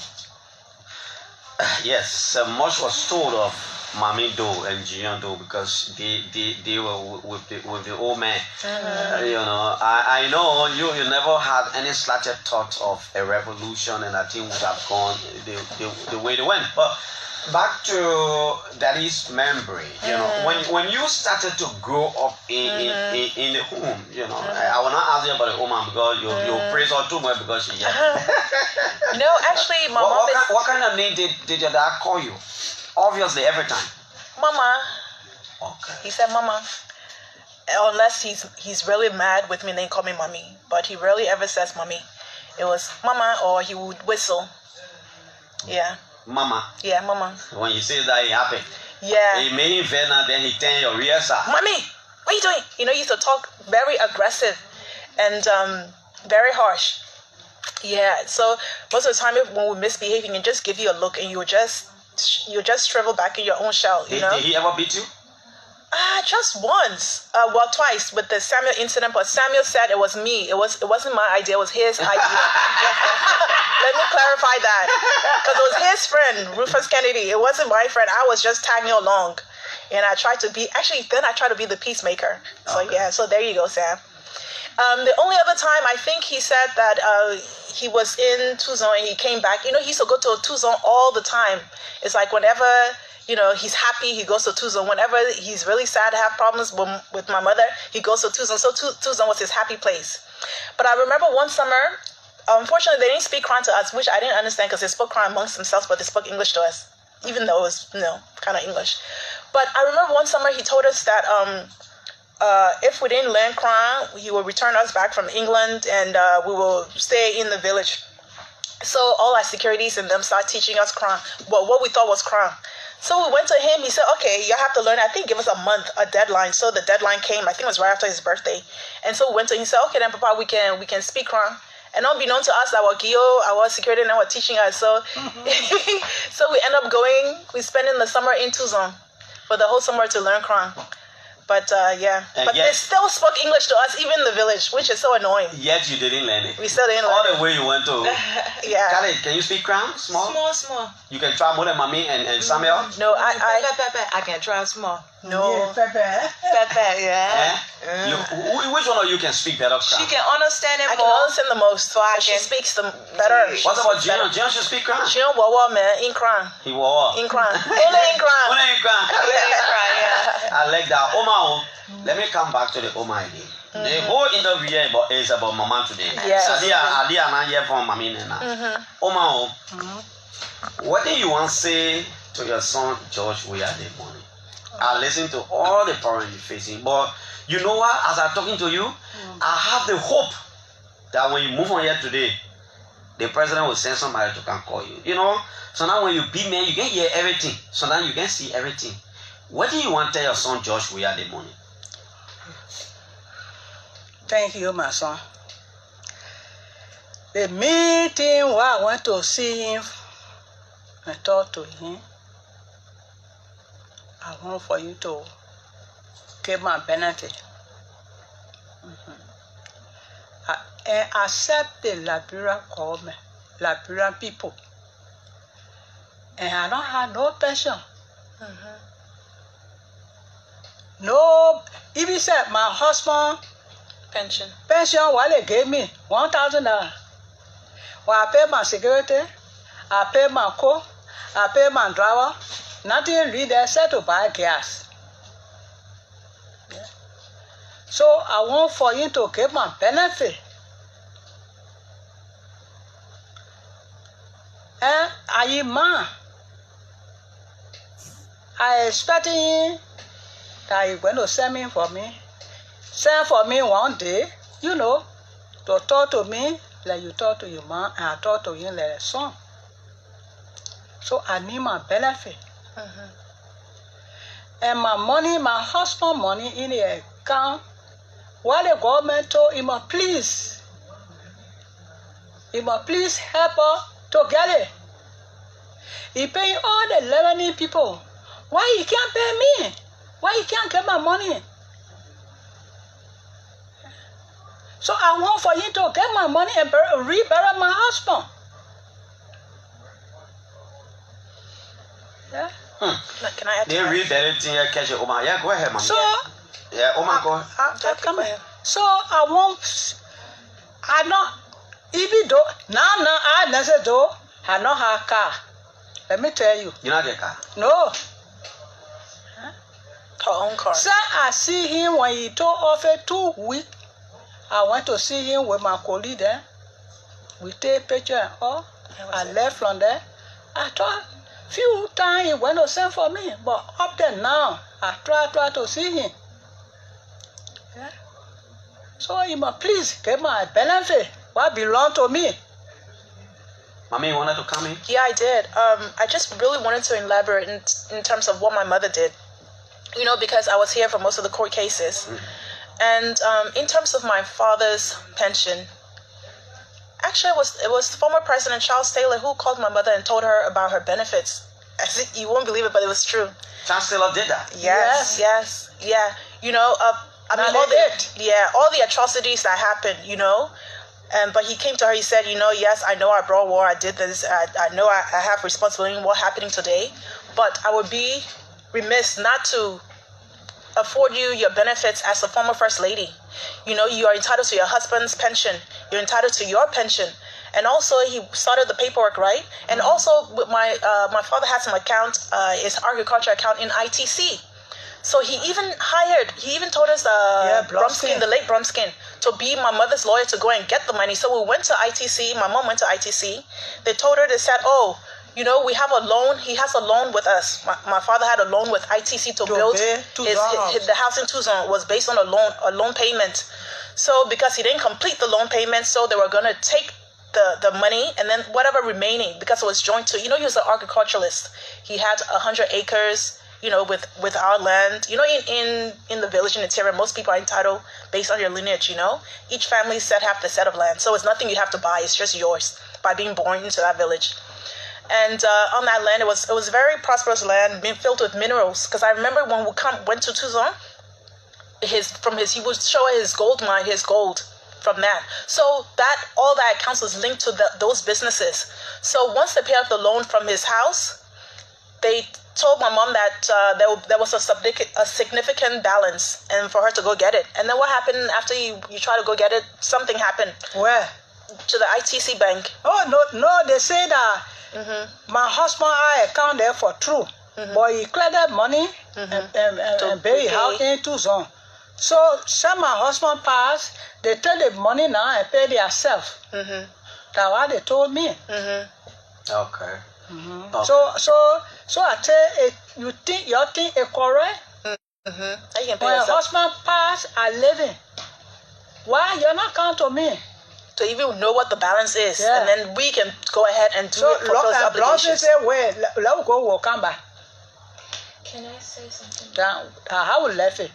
Yes, much was told of Mami Do and Jian Do because they were with the old man. You know, I know you never had any slighted thought of a revolution, and I think would have gone the way they went. But back to Daddy's memory, you know, when you started to grow up in the home, you know, I will not ask you about the woman because you praise her too much because she. No, actually, my mom is. What kind of name did your dad call you? Obviously, every time. Mama. Okay. He said Mama. Unless he's really mad with me, then he call me Mommy. But he rarely ever says Mommy. It was Mama, or he would whistle. Yeah. Mama. Yeah, Mama. When you say that, it happened. Yeah. He made him Verna, then he turned your rear side. Mommy, what are you doing? You know, he used to talk very aggressive and very harsh. Yeah. So most of the time, when we misbehave, he can just give you a look, and you just shrivel back in your own shell. You know. Did he ever beat you? Just once. Well, twice with the Samuel incident. But Samuel said it was me. It wasn't my idea. It was his idea. Let me clarify that, because it was his friend, Rufus Kennedy. It wasn't my friend. I was just tagging along, and I tried to be the peacemaker. So okay. Yeah. So there you go, Sam. The only other time I think he said that he was in Tuzon and he came back. You know, he used to go to Tuzon all the time. It's like whenever, you know, he's happy, he goes to Tuzon. Whenever he's really sad, have problems with my mother, he goes to Tuzon. So Tuzon was his happy place. But I remember one summer, unfortunately, they didn't speak Kran to us, which I didn't understand because they spoke Kran amongst themselves, but they spoke English to us, even though it was, you know, kind of English. But I remember one summer he told us that if we didn't learn Kran, he would return us back from England, and we will stay in the village. So all our securities and them started teaching us Kran, well, what we thought was Kran. So we went to him. He said, okay, you have to learn. I think give us a month, a deadline. So the deadline came. I think it was right after his birthday. And so we went to him. He said, okay, then, Papa, we can speak Kran. And unbeknown to us, our Gio, our security, and were teaching us. So, so we end up going. We spending the summer in Tuzon for the whole summer to learn Kran. But yeah, but they still spoke English to us, even in the village, which is so annoying. Yet you didn't learn it. We still didn't learn all the way you went to. Yeah. Khaled, can you speak Kran? Small. You can try more than Mami and Samuel. No, I can try small. No. Yeah. Which one of you can speak better Kran? She can understand it I more. can understand the most, so she speaks the better. What about Jian? Jian should speak Kran. Jian wawa man in Kran. He wawa. In Kran. Only in Kran. Only in Kran. Yeah. I like that. Oma, let me come back to the Oma again. The whole interview here is about Mama today. Yes. Ali and I hear from Mami Nena. Oma, what do you want to say to your son George we are the morning? I listen to all the problems you're facing, but you know what? As I'm talking to you, I have the hope that when you move on here today, the president will send somebody to come call you. You know, so now when you be man, you can hear everything. So now you can see everything. What do you want to tell your son George we are the morning? Thank you, my son. The meeting where I went to see him and talk to him, I want for you to give my benefit. And accept the Liberian government, Liberian people. And I don't have no pension. No, if you said my husband pension what they gave me, 1,000 naira. When I pay my security, I pay my cook, I pay my driver, nothing really there except to buy gas. Yeah. So I want for you to give my benefit. And I expecting that you're going to send for me one day, you know, to talk to me like you talk to your mom, and I talk to you like a son. So I need my benefit. And my money, my husband money in the account, while the government told him, please help her to get it. He paying all the Lebanese people. Why he can't pay me? Why he can't get my money? So I want for him to get my money and rebury my husband. Yeah. Can I add They to that? read everything. Catch it, Oma. Yeah, go ahead, mama. So Yeah, Oma, go ahead. come here. So I want. I know. Even though now I never do. I know her car. Let me tell you. You know the car. No. Her own car. So I see him when he took off 2 weeks. I went to see him with my colleague there. We take picture and all. I left from there. I thought few times he went to send for me, but up there now, I try to see him. Yeah. So he must please get my benefit. What belong to me? Mommy, you wanted to come in? Yeah, I did. I just really wanted to elaborate in terms of what my mother did. You know, because I was here for most of the court cases. And in terms of my father's pension, actually it was former President Charles Taylor who called my mother and told her about her benefits. You won't believe it, but it was true. Charles Taylor did that. Yes. Yeah. You know, I mean, all the atrocities that happened, you know. But he came to her, he said, you know, yes, I know I brought war, I did this, I know I have responsibility in what's happening today, but I would be remiss not to afford you your benefits as a former First Lady. You know, you are entitled to your husband's pension, you're entitled to your pension. And also, he started the paperwork, right? And also, with my father has some account, his agriculture account in ITC. So he even told us Bromskin, the late Bromskin, to be my mother's lawyer to go and get the money. So we went to ITC. My mom went to ITC. They told her, they said, oh, you know, we have a loan. He has a loan with us. My father had a loan with ITC to build the house in Tucson was based on a loan payment. So because he didn't complete the loan payment, so they were going to take the money and then whatever remaining, because it was joined to, you know, he was an agriculturalist. He had 100 acres. You know, with our land, you know, in the village in the interior, most people are entitled based on your lineage, you know. Each family have the set of land. So it's nothing you have to buy. It's just yours by being born into that village. And on that land, it was very prosperous land, filled with minerals. Because I remember when we went to Tucson, he would show his gold mine, his gold from that. So all that accounts was linked to those businesses. So once they paid off the loan from his house, they told my mom that there was a significant balance and for her to go get it. And then what happened after you try to go get it? Something happened. Where? To the ITC bank. Oh, no, they say that my husband I account there for true. But he cleared that money and bury house in Tucson. So some my husband passed, they take the money now and pay themselves. That's what they told me. Okay. Okay. So I tell you, think your thing is correct? When your husband passed, I living. Why you're not count to me? To even know what the balance is, and then we can go ahead and do it for those obligations. Say, wait, let me go. We'll come back. Can I say something? How we left it?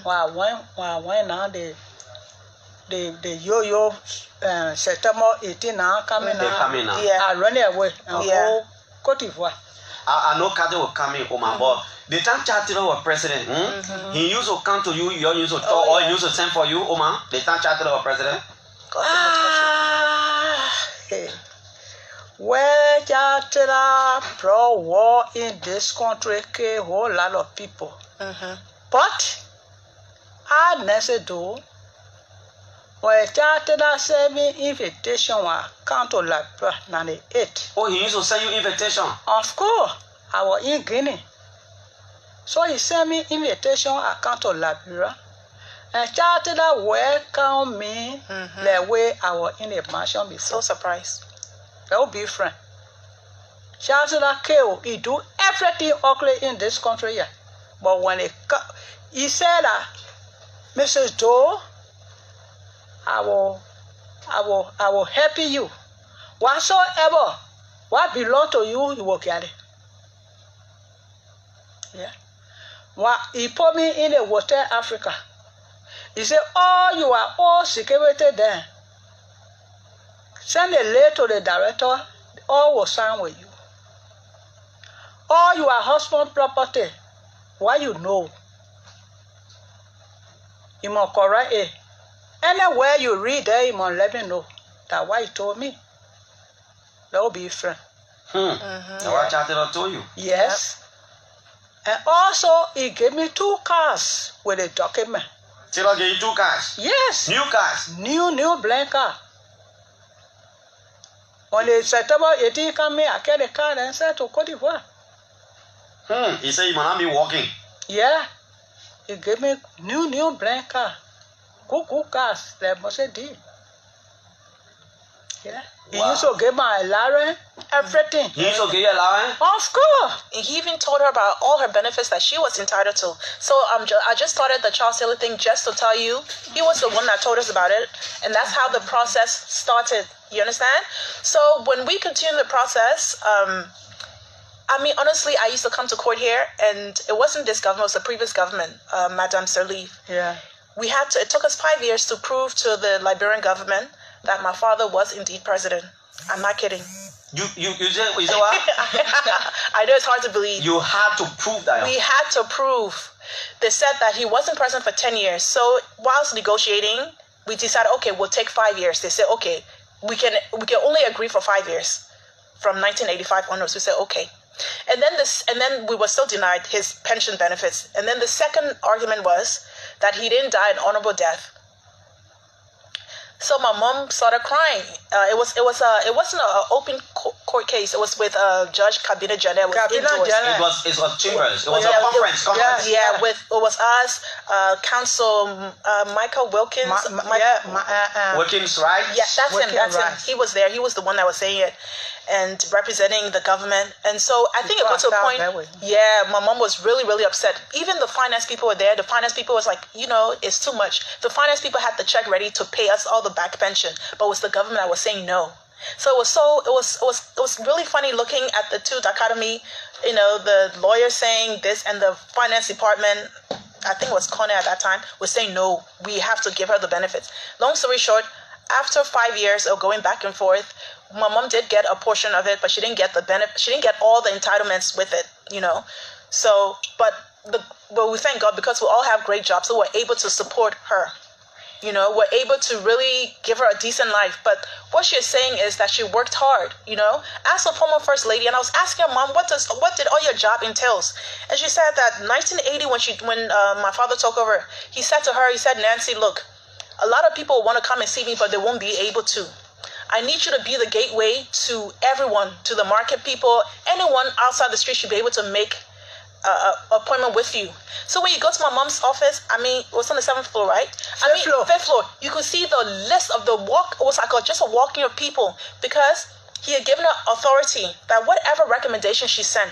When I went now the yo September 18 now coming now. Yeah. I run away and go Cote d'Ivoire. I know Kade will come in, Oma, but the time Chatilo was president, he used to come to you, you used to talk, or he used to send for you, Oma, the time Chatilo was president. Where Chatila pro war in this country, a whole lot of people. But I never do. When Chatila sent me invitation, I come to Liberia 98. Oh, he used to send you invitation? Of course, I was in Guinea. So he sent me invitation, I come to Liberia. And Chatila welcomed me the way I was in the mansion before. So surprised. That would be friend. Chatila came, he do everything ugly in this country here. But when he said that, Mrs. Doe, I will help you. Whatsoever what belong to you, you will get it. Yeah. He put me in a hotel Africa. He said, oh, you are all security there. Send a letter to the director, all will sign with you. all your husband property, why you know? You must correct it. Anywhere you read there, you must let me know. That's why he told me. That will be friend. That's what I told you. Yes. And also, he gave me 2 cars with a document. Taylor gave you 2 cars. Yes. New cars. New blank car. On the September 18, come here, I get the car and said to Cote d'Ivoire. He said you might not be walking. Yeah. He gave me new blank car. Good cars. Like Mose did. Yeah. He used to give my allowance, everything. He used to give you allowance? Of course. He even told her about all her benefits that she was entitled to. So I just started the Charles Taylor thing just to tell you. He was the one that told us about it. And that's how the process started. You understand? So when we continue the process, I mean, honestly, I used to come to court here, and it wasn't this government, it was the previous government, Madame Sirleaf. Yeah. It took us 5 years to prove to the Liberian government that my father was indeed president. I'm not kidding. You said what? I know it's hard to believe. You had to prove that. We had to prove. They said that he wasn't president for 10 years. So whilst negotiating, we decided, okay, we'll take 5 years. They said, okay, we can only agree for 5 years. From 1985 onwards, we said, okay. And then we were still denied his pension benefits. And then the second argument was that he didn't die an honorable death. So my mom started crying. It wasn't an open court case. It was with Judge Kabina Jane. It was chambers. It was a conference. Yeah, it was us, Counsel Michael Wilkins. Wilkins, right? Yeah, that's Wilkins, him. He was there. He was the one that was saying it and representing the government. And so I think it got to a point. Yeah, my mom was really, really upset. Even the finance people were there. The finance people was like, it's too much. The finance people had the check ready to pay us all the back pension, but it was the government that was saying no. So it was really funny looking at the two dichotomy, the lawyer saying this and the finance department, I think it was Conner at that time, was saying no, we have to give her the benefits. Long story short, after 5 years of going back and forth, my mom did get a portion of it, but she didn't get the benefit. She didn't get all the entitlements with it, So, but we thank God because we all have great jobs, so we're able to support her. We're able to really give her a decent life. But what she's saying is that she worked hard, As a former first lady, and I was asking her, Mom, what did all your job entails? And she said that 1980, when my father took over, he said, Nancy, look, a lot of people want to come and see me, but they won't be able to. I need you to be the gateway to everyone, to the market people. Anyone outside the street should be able to make appointment with you. So when you go to my mom's office, it was on the 7th floor, right? Fifth floor. You could see the list of the walk. It was like just a walking of people, because he had given her authority that whatever recommendation she sent,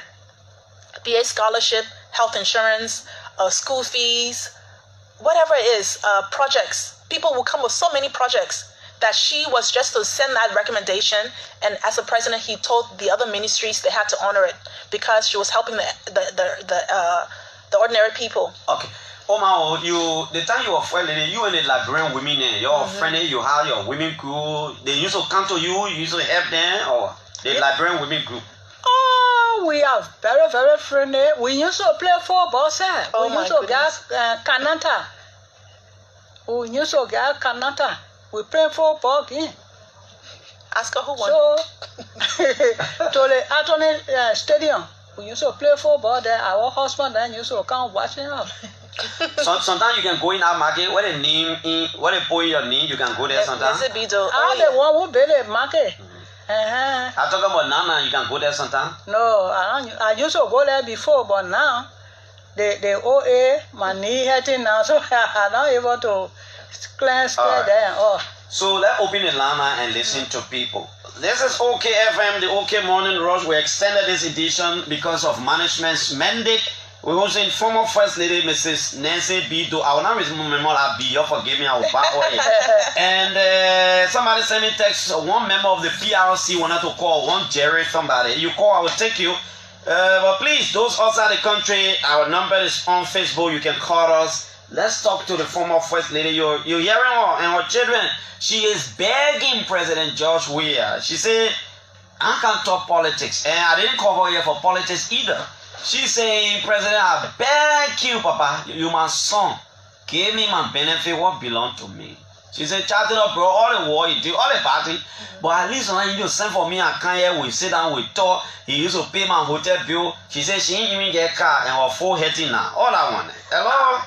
be it scholarship, health insurance, school fees, whatever it is, projects. People will come with so many projects that she was just to send that recommendation, and as a president, he told the other ministries they had to honor it because she was helping the ordinary people. Okay. Oma, the time you were friend, you and the Liberian women, your friend, you have your women group. They used to come to you used to help them, or the Liberian women group. Oh, we are very, very friendly. We used to play football, sir. We used to get Kanata. We used to get Kanata. We play football game. Ask her who won. So, to the Anthony Stadium, we used to play football there. Our husband then used to come watching us. Sometimes you can go in our market, where they put your name, you can go there sometimes. Is it Bido? I'm the one who built the market. I'm talking about Nana, you can go there sometimes. No, I used to go there before, but now, the OA, my knee hurting now, so I'm not able to cleanse there. So let's open the llama and listen to people. This is OK FM, the OK Morning Rush. We extended this edition because of management's mandate. We also in former First Lady Mrs. Nancy Bido. I will not remember that B. You forgive me. I will back away. And somebody sent me text. One member of the PRC wanted to call. One Jerry, somebody. You call, I will take you. But please, those outside the country, our number is on Facebook. You can call us. Let's talk to the former First Lady. You're hearing her and her children. She is begging President George Weah. She said, I can't talk politics, and I didn't come over here for politics either. She's saying, President, I beg you, Papa, you my son. Give me my benefit, what belong to me. She said, chatting up, bro, all the war you do, all the party. But at least when you send for me, I can't hear, we sit down, we talk. He used to pay my hotel bill. She said she ain't even get a car and her full heading now. All I want. Hello?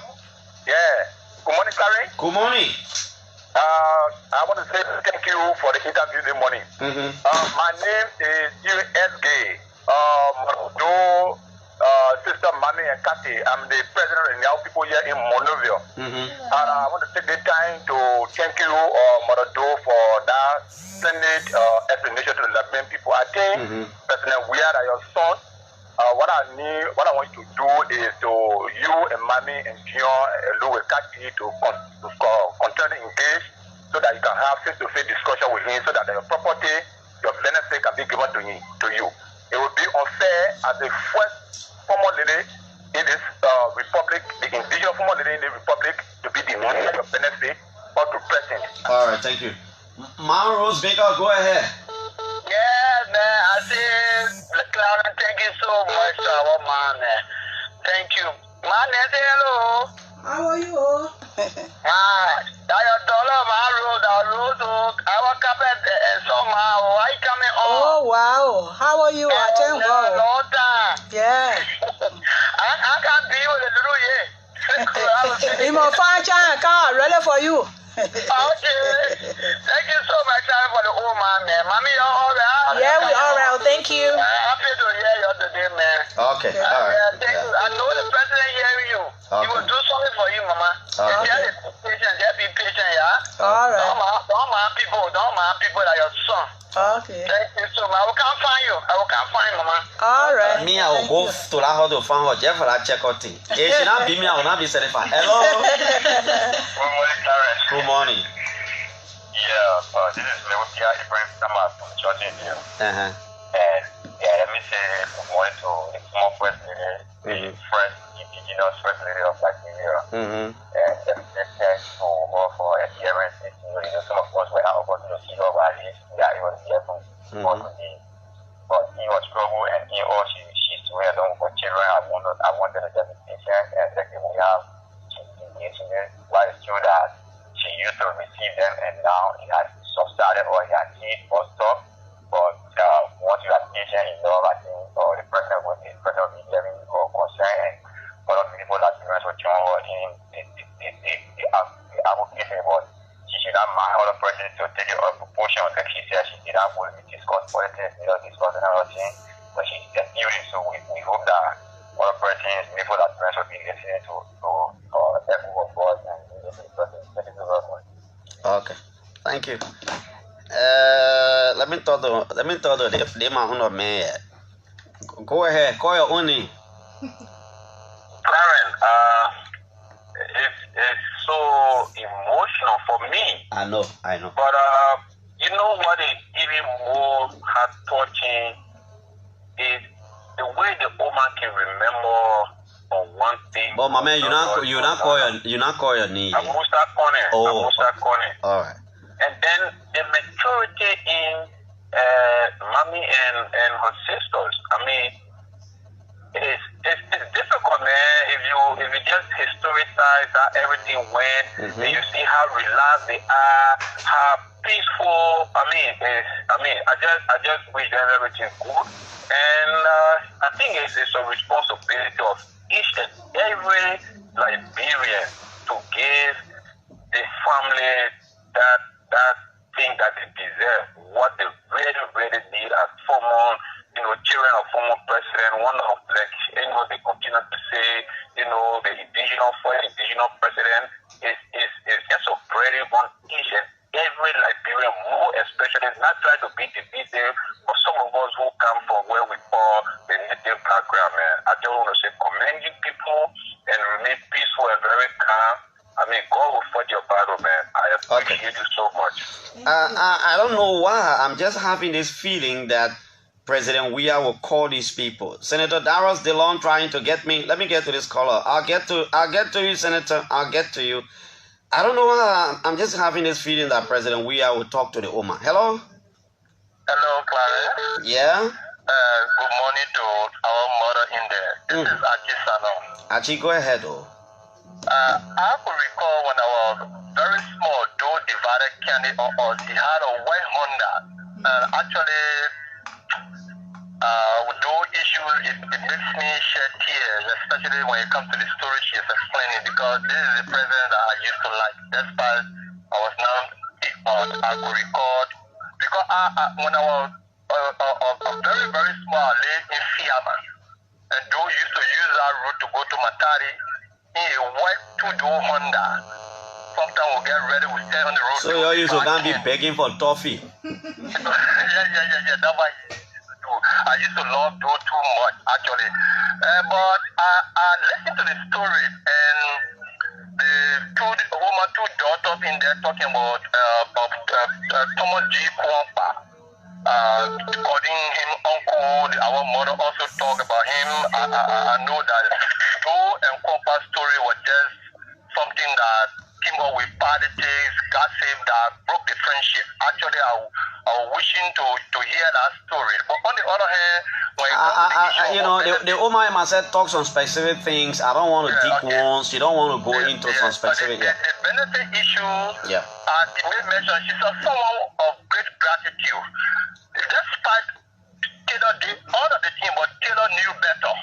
Yeah. Good morning, Karen. Good morning. I want to say thank you for the interview this morning. My name is USG. Sister Mami and Kathy, I'm the president of the Now People here in Monrovia. And I want to take the time to thank you, Mother Do, for that splendid explanation to the Liberian people. I think, President, we are your son. What I want you to do is to you and Mami and John and Louis Kathy to continue to engage so that you can have face-to-face discussion with him so that your property, your benefit can be given to you. It would be unfair as the first former lady in this republic, the indigenous former lady in the republic, to be denied your benefit or to present. All right, thank you. Mount Rose Baker, go ahead. Yeah, man, I say, Clara, thank you so much, our man. Thank you. Man, say hello. How are you? That your dollar, my road, our carpet, somehow, why coming on? Oh, wow. How are you? I thank God. Yeah. I can't be with a little yeah. I'm a fine China car ready for you. Okay. Thank you so much for the old man. Mommy, you're all right? Yeah, we all right. Thank you. Happy to hear you today, man. Okay, all right. Thank you. I know the president hearing you. He will do something for you, Mama. Okay. Just be patient, yeah? All right. Don't mind people like your son. Okay. Thank you so much. I will come find you. Mama. All right. Me, I will go to la how to find her. Jeff, I check out thing. If she not be me, I will not be satisfied. Hello. Good morning, Karen. Good morning. Yeah, this is Leotia Ibrahim Sama from Church India. And let me say, good morning to the small first lady, the first indigenous first lady of Nigeria. And let me say thanks to her for adherence. Some of us were not able to see her, but at least we are able to hear from today. But he was trouble and he or she's doing alone for children. I wanted to just be patient and second we have she's engaging it. Why it's true that she used to receive them and now it has subsided or it has changed or stuff. But once you are patient enough, I think the person will be very concerned and one of the people that parents were joined were in the advocate about she should not mind other person to take a proportion. Like she said, she did not want to discuss politics, discuss another thing, but she's disputing. So we hope that other persons, people that parents will be listening to every of us and listening to the person. Okay, thank you. Let me talk to the man of me. Go ahead, call your own name. Karen, it's so emotional for me. I know. But you know what is even more heart touching is the way the woman can remember on one thing. But my man, you not call your name. Amusa Kone. Oh, Kone. all right. And then the maturity in mommy and her sisters. I mean, it's difficult, man. If you just historicize how everything went, and you see how relaxed they are, how peaceful. I just wish them everything good. And I think it's a responsibility of each and every Liberian to give the family that thing that they deserve, what they really, really need as former, children of former president. One of they continue to say, the indigenous president is just so brave on each and every Liberian, more especially not try to be divisive, but some of us who come from where we call the native background, man. I just want to say commend you people and remain peaceful and very calm. I mean, God will fight your battle, man. I appreciate you so much. I don't know why. I'm just having this feeling that President Weah will call these people. Senator Darius DeLong trying to get me. Let me get to this caller. I'll get to you, Senator. I'll get to you. I don't know why. I'm just having this feeling that President Weah will talk to the woman. Hello? Hello, Clarence. Yeah? Good morning to our mother in there. This is Achi Salon. Achi, go ahead, oh. I could recall when I was very small, though divided candy on us, he had a white Honda. And actually, with those issues, it makes me shed tears, especially when it comes to the story she is explaining, because this is the president that I used to like. Despite I was now, I could record, because when I was very, very small, I lived in Fiaman. And Joe used to use that route to go to Matari. He went to Joe Honda. Sometimes we'll get ready, we stay on the road. So you used to can't be begging for toffee. yeah. That's what I used to do. I used to love Joe too much, actually. But I listened to the story, and the two daughters in there talking about Thomas G. Kwampa. Calling him uncle. Our mother also talked about him. I know that Joe and Kwampa's story was just something that came up with politics, gossip that broke the friendship. Actually, I was wishing to hear that story. But on the other hand, when the Omar myself talks on specific things. I don't want to dig ones. You don't want to go into some specific. The benefit issue. Yeah. She made mention. She's someone of great gratitude. Despite Taylor did all of the team, but Taylor knew better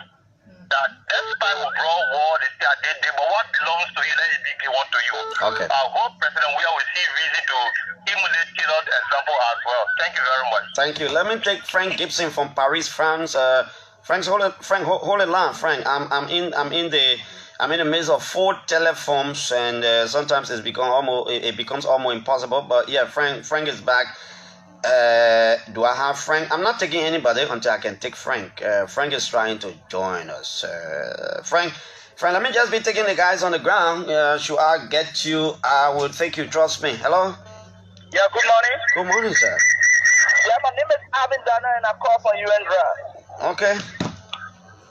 that despite overall war, they did, but what belongs to you, let it belong to you. Okay. I hope President Weah will see reason to emulate Taylor's example as well. Thank you very much. Thank you. Let me take Frank Gibson from Paris, France. Frank, hold it line. Frank, I'm in the midst of 4 telephones, and sometimes it becomes almost impossible. But yeah, Frank is back. Do I have Frank? I'm not taking anybody until I can take Frank. Frank is trying to join us. Frank, let me just be taking the guys on the ground. Should I get you? I will take you. Trust me. Hello? Yeah, good morning. Good morning, sir. Yeah, my name is Alvin Dana, and I call from UNDRA. Okay.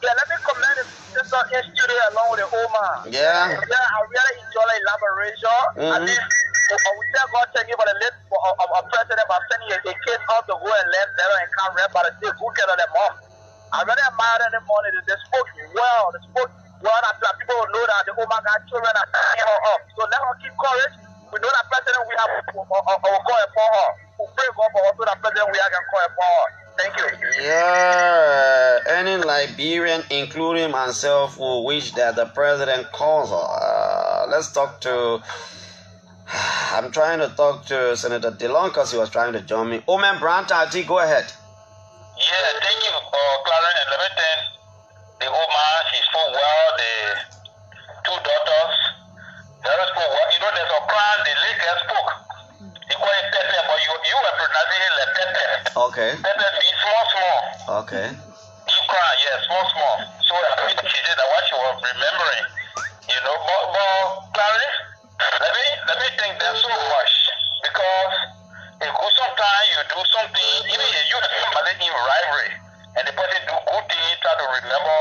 Yeah, let me commend the sister in studio along with the Omar. Yeah. Yeah, I really enjoy the elaboration. I think I would tell God thank you for the list of our president by sending a kid out to go and learn better and can't read by the day. Who care of their mom? I really admire them in the morning. They spoke well. They spoke well. That people will know that the Omar got children are taking her up. So let her keep courage. We know that president we have will call upon her. We pray God for also that president we have can call upon her. Thank you. Yeah, any Liberian, including myself, will wish that the president calls her. Let's talk to. I'm trying to talk to Senator Dillon because he was trying to join me. Omen Brantati, go ahead. Yeah, thank you, Clarence. And let me thank the Omar. She spoke well. The 2 daughters, they spoke well. You know, there's a crown, the late girl spoke. He called it Pepe, but you were pronouncing it like Pepe. Okay. Pepe means small. Okay. You cry, yeah, small. So she did that what she was remembering. You know, but Clarence, let me think that so much, because sometimes you do something, even you and somebody in rivalry, and the person do good things, try to remember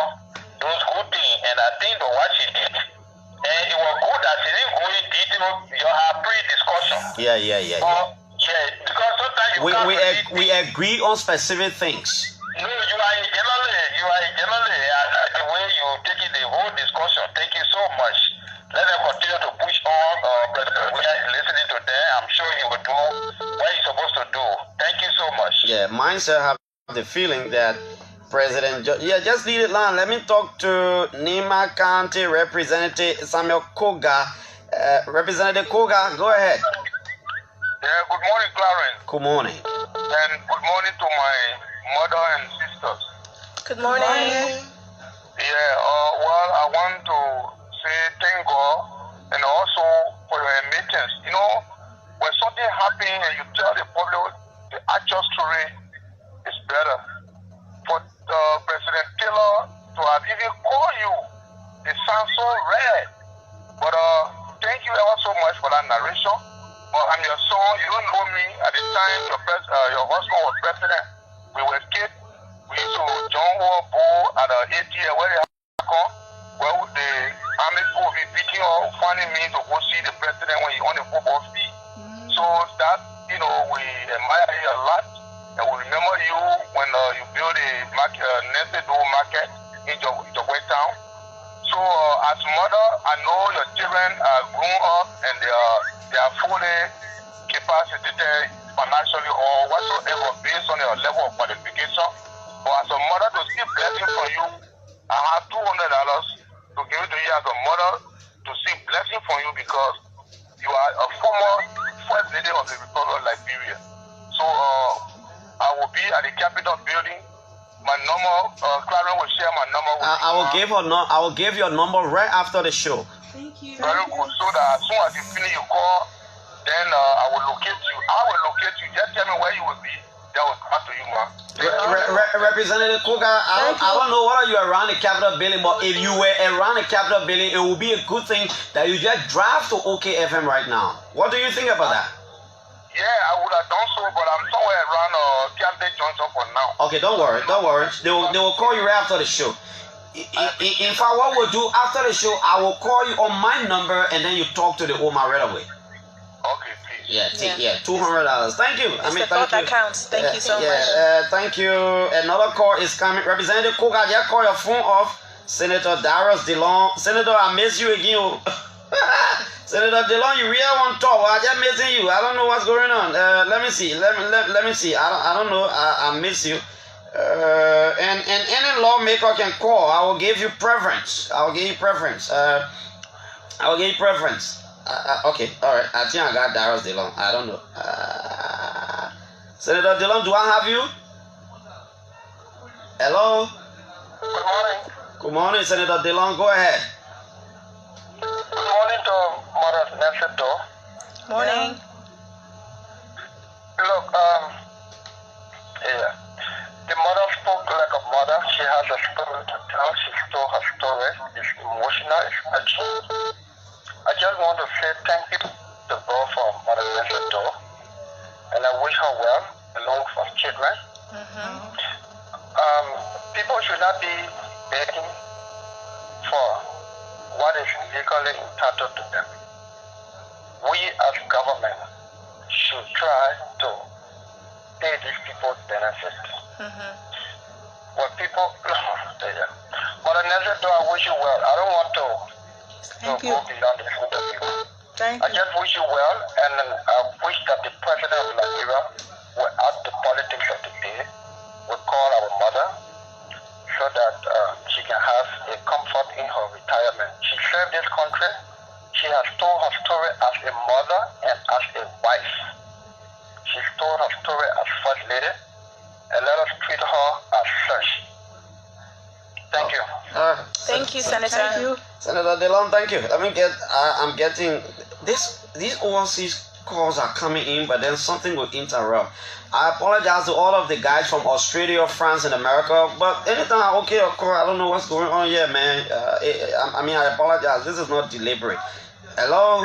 those good things, and I think the what she did, and it was good that she didn't go in detail. You have pre-discussion. Yeah. Yeah, because sometimes We agree on specific things. No, you are generally, the way you take it, the whole discussion. Thank you so much. Let them continue to push on. President Weah is listening to them. I'm sure he will do what he's supposed to do. Thank you so much. Yeah, mine sir have the feeling that President just leave it alone. Let me talk to Nima County Representative Samuel Koga. Representative Koga, go ahead. Yeah, good morning, Clarence. Good morning. And good morning to my mother and sisters. Good morning. Yeah, well, I want to say thank God, and also for your meetings. You know, when something happens and you tell the public the actual story, is better. For President Taylor to have even called you, it sounds so rare. But thank you ever so much for that narration. I'm your son. You don't know me. At the time your husband was president, we were kids. We used to John Wall Bull at the ATL where they come. Well, the army will be beating or finding me to go see the president when he's on the football field. So that, we admire you a lot. And we remember you when you built a market, Nesedo market in Jogwe town. So as mother, I know your children are grown up and they are fully capacitated financially or whatsoever based on your level of qualification. But as a mother, to see blessing from you, I have $200 to give to you as a mother to see blessing from you because you are a former first lady of the Republic of Liberia. So I will be at the Capitol building. My number, Clara will share my number with you. I will give your number right after the show. Thank you. Very good. So that as soon as you finish your call, then I will locate you. Just tell me where you will be. Then I will come to you, man. Representative Kuka, I don't know whether you're around the Capitol building, but if you were around the Capitol building, it would be a good thing that you just drive to OKFM right now. What do you think about that? Yeah, I would have done so, but I'm somewhere around Camden Johnson for now. Okay, don't worry. They will call you right after the show. In fact, what we'll do after the show, I will call you on my number and then you talk to the Oma right away. Okay, please. Yeah, $200. Thank you. It's the thought that counts. Thank you so much. Thank you. Another call is coming. Representative Cook, I just call your phone off. Senator Darius DeLong. Senator, I miss you again. Senator DeLong, you really want to talk? I just missing you. I don't know what's going on. Let me see. Let me see. I don't know. I miss you. And any lawmaker can call. I will give you preference. Okay, all right. I think I got Darius DeLong. I don't know. Senator DeLong, do I have you? Hello? Good morning. Good morning, Senator DeLong. Go ahead. Good morning to Mother Nesedo. Morning. Look, the mother spoke like a mother. She has a story to tell. She told her story. It's emotional, it's touching. I just want to say thank you to God for Mother Nesedo. And I wish her well, along with her children. People should not be begging for what is legally entitled to them. We as government should try to pay these people's benefits. When people, Mother Nesedo, I wish you well. I don't want to go beyond this interview. I just wish you well, and I wish that the president of Liberia will out the politics of the day, will call our mother so that she can have a comfort in her retirement. She served this country. She has told her story as a mother and as a wife. She's told her story as first lady, and let us treat her as such. Thank you. Thank you, Senator. Thank you. Senator DeLong, thank you. I'm getting these overseas calls are coming in, but then something will interrupt. I apologize to all of the guys from Australia, France, and America, but anytime of course, I don't know what's going on here, man. I apologize. This is not deliberate. Hello?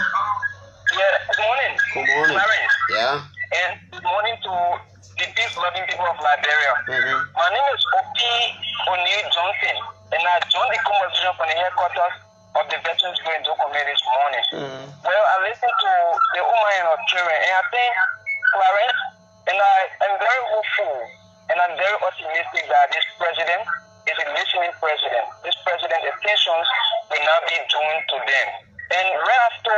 Yeah, good morning. Good morning. Clarence. Yeah? And good morning to the peace-loving people of Liberia. My name is Opi O'Neill Johnson, and I joined the conversation from the headquarters of the Veterans Bureau in Dokomé this morning. Well, I listened to the woman and her children, and I think, Clarence, and I'm very hopeful, and I'm very optimistic that this president is a listening president. This president's attentions will not be due to them. And right after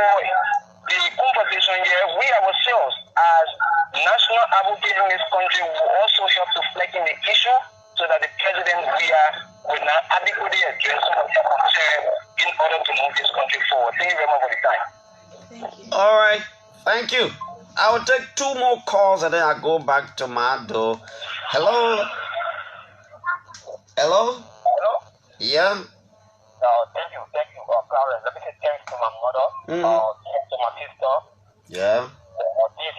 the conversation here, we ourselves, as national advocates in this country, will also help to flag in the issue so that the president will not adequately address some of the concern in order to move this country forward. Thank you very much for the time. All right. Thank you. I will take 2 more calls and then I'll go back to my door. Hello? Hello? Hello? Yeah? Thank you, Clarence. Let me say thanks to my mother, thanks to my sister. Yeah? This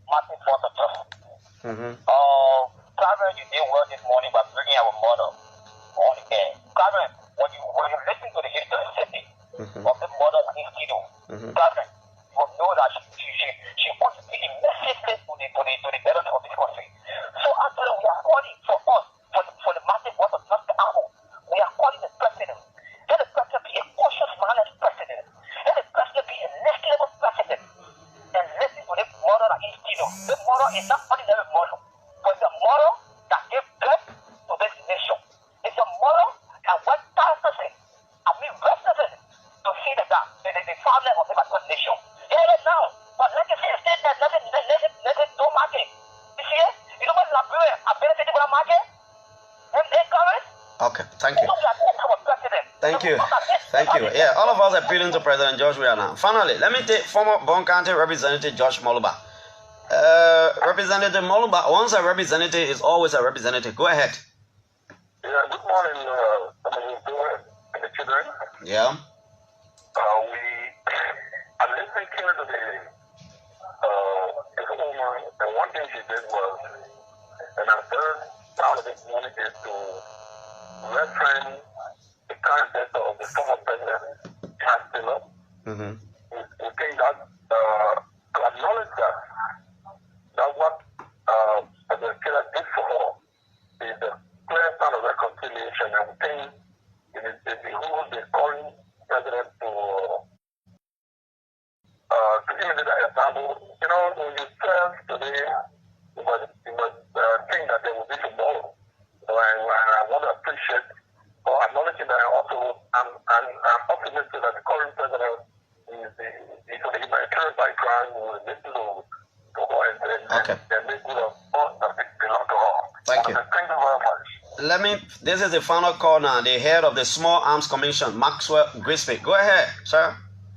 Martin Clarence, you did well this morning by bringing our mother on the air. Clarence, when you listen to the historicity of the mother institute, Clarence, you will know that she wants to be a message to the betterment of this country. So actually, we are calling for us, for the massive work of not the apple. We are calling the president. Let the president be a cautious, managed president. Let the president is not ordinary model, but it's a model that gave birth to this nation. It's a model that went thousands, represents to see the father of the particular nation. Here it is now, but legacy is still there, nothing to market. You see it? You know what Liberia ability to market? And they cover it? Okay, thank you. Thank you. Thank you. Yeah, all of us appealing to President George Weah now. Finally, let me take former Bon County Representative Josh Moluba. Representative Moluba, once a representative is always a representative. Go ahead. Yeah, good morning, and the children. Yeah. I'm listening here to the woman, and one thing she did was, and I'm very proud of this morning, is to reference the current death of the former president, Charles Taylor. Mm-hmm. We think that to acknowledge that what President Taylor did for all is a clear sign of reconciliation, and we think it behooves the current president to give me that example. You know, when you serve today, you must think that there will be tomorrow. So I want to appreciate or acknowledging that I'm optimistic that the current president is on the humanitarian background will listen to go and make good of all that belong to all. Thank you. Thank you very much. This is the final call now. The head of the Small Arms Commission, Maxwell Grisby. Go ahead, sir.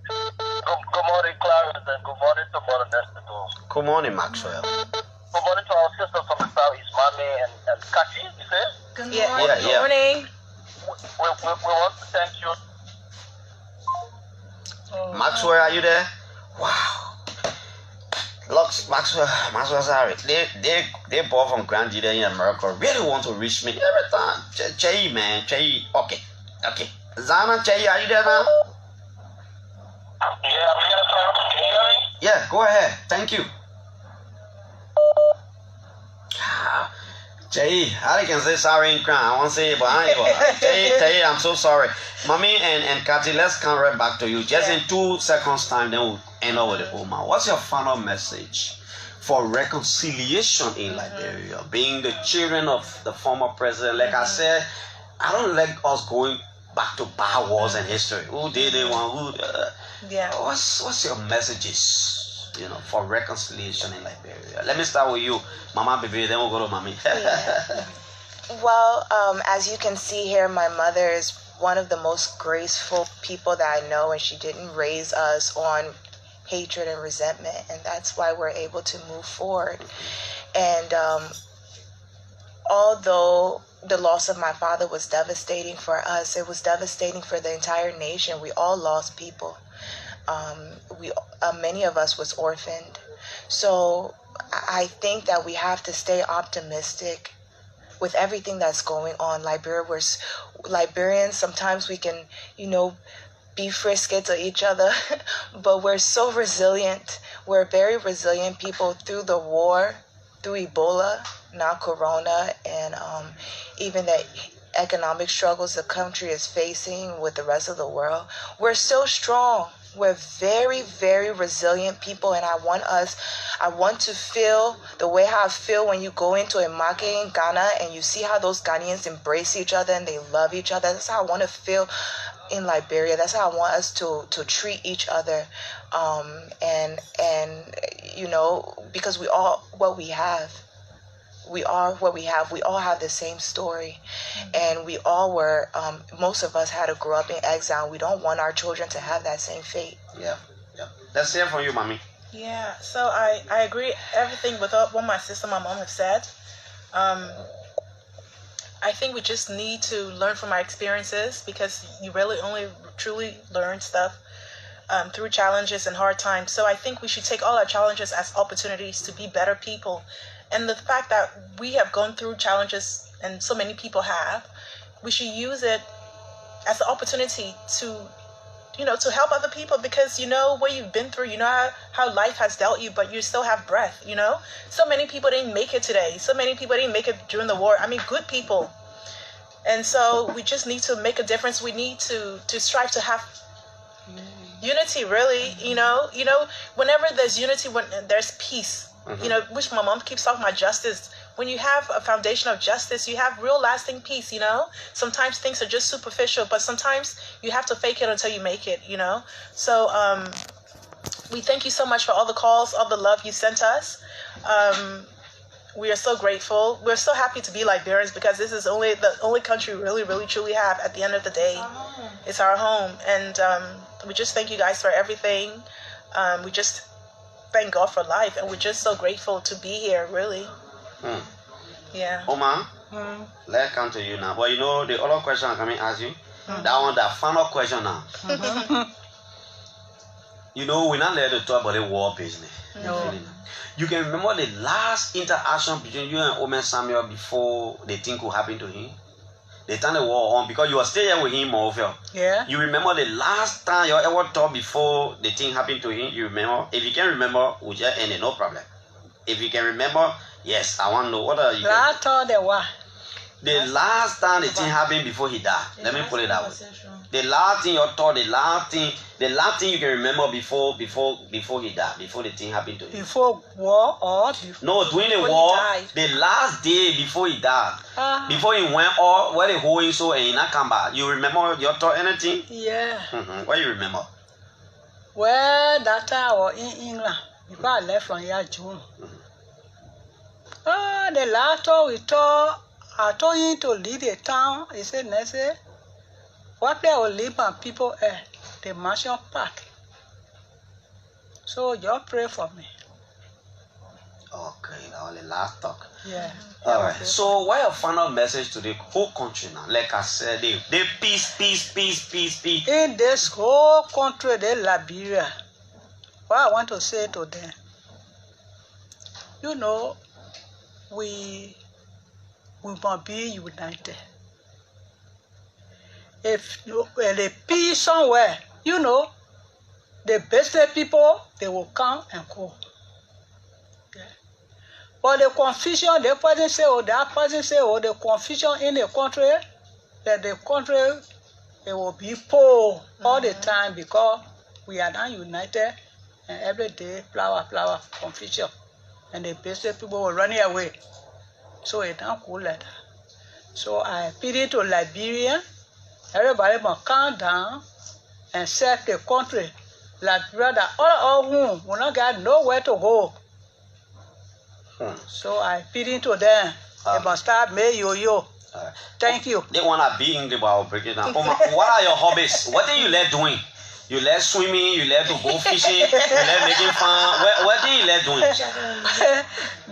Good morning, Clarence, and good morning to Mother Nestor. Good morning, Maxwell. Good morning to our sisters from the southeast, Mami and Kachi, you say? Good morning. We want to thank you. Maxwell, are you there? Wow. Looks, Maxwell, sorry. They bought from Grand Judah in America. Really want to reach me every time. Jay, man. Jay. Okay. Zana, Jay, are you there now? Yeah, I'm here, sir. Can you hear me? Yeah, go ahead. Thank you. Jay, I can say sorry in crime. I won't say it, but I ain't Jay, I'm so sorry. Mommy and Kathy, let's come right back to you. Just in 2 seconds time, then we'll end up with the Oma. What's your final message for reconciliation in Liberia? Being the children of the former president, like I said, I don't like us going back to bad wars and history. Who did it? What's your messages? For reconciliation in Liberia. Let me start with you, Mama Baby, then we'll go to Mommy. Well, as you can see here, my mother is one of the most graceful people that I know, and she didn't raise us on hatred and resentment, and that's why we're able to move forward. And although the loss of my father was devastating for us, it was devastating for the entire nation. We all lost people. Many of us was orphaned. So I think that we have to stay optimistic with everything that's going on. Liberians, sometimes we can, be frisky to each other, but we're so resilient. We're very resilient people through the war, through Ebola, now Corona, and even the economic struggles the country is facing with the rest of the world. We're so strong. We're very, very resilient people, and I want to feel the way how I feel when you go into a market in Ghana and you see how those Ghanaians embrace each other and they love each other. That's how I want to feel in Liberia. That's how I want us to treat each other, and because we all what we have. We are what we have. We all have the same story. And we all were, most of us had to grow up in exile. We don't want our children to have that same fate. Yeah. Let's hear from you, Mommy. Yeah, so I agree everything with what my sister, my mom have said. I think we just need to learn from our experiences, because you really only truly learn stuff through challenges and hard times. So I think we should take all our challenges as opportunities to be better people. And the fact that we have gone through challenges, and so many people have, we should use it as an opportunity to, to help other people, because you know what you've been through, how life has dealt you, but you still have breath, So many people didn't make it today. So many people didn't make it during the war. I mean, good people. And so we just need to make a difference. We need to strive to have unity, really, whenever there's unity, when there's peace. You know, which my mom keeps talking about justice. When you have a foundation of justice, you have real lasting peace, you know? Sometimes things are just superficial, but sometimes you have to fake it until you make it, you know? So we thank you so much for all the calls, all the love you sent us. We are so grateful. We're so happy to be Liberians because this is the only country we really, really, truly have at the end of the day. It's our home. And we just thank you guys for everything. We just thank God for life. And we're just so grateful to be here, really. Yeah. Oma, let's come to you now. But you know, the other question I'm coming to ask you, that one, the final question now. You know, we're not there to talk about the war business. No. You can remember the last interaction between you and Omen Samuel before the thing could happen to him? They turned the war on because you were still here with him, Morpheo. Yeah. You remember the last time you ever talked before the thing happened to him? You remember? If you can remember, we just end it, no problem. If you can remember, yes, I want to know. What are you? Last time they were. The last time the thing happened before he died. Let me put it that way. The last thing you thought, the last thing you can remember before he died, before the thing happened to him. Before war or before? No, during the Before he war, died. the last day before he died, before he went all where they hold so and he not come back. You remember your thought anything? Yeah. What you remember? Well, that time I was in England before I left from here June. The last time we talked, I told him to leave the town. He said, Nancy, what place I will leave my people at? The Mansion Park. So just pray for me. Okay, that was the last talk. Yeah. Alright, so what your final message to the whole country now? Like I said, the peace. In this whole country, the Liberia, what I want to say to them, you know, we must be united. If the peace somewhere, you know, the business people, they will come and go. Yeah. But the confusion, the person say, oh, that person say, oh, the confusion in the country, that the country, it will be poor all the time because we are not united and every day, flower, confusion. And the business people will run away. So it's not cool like that. So I appeal to Liberia. Everybody must calm down and serve the country. Liberia, that all whom will not get nowhere to go. So I appeal to them. They must start me yo. Thank you. They wanna be English, but I'll break it down. What are your hobbies? What do you like doing? You like swimming, you like to go fishing, you like making fun. What do you like doing?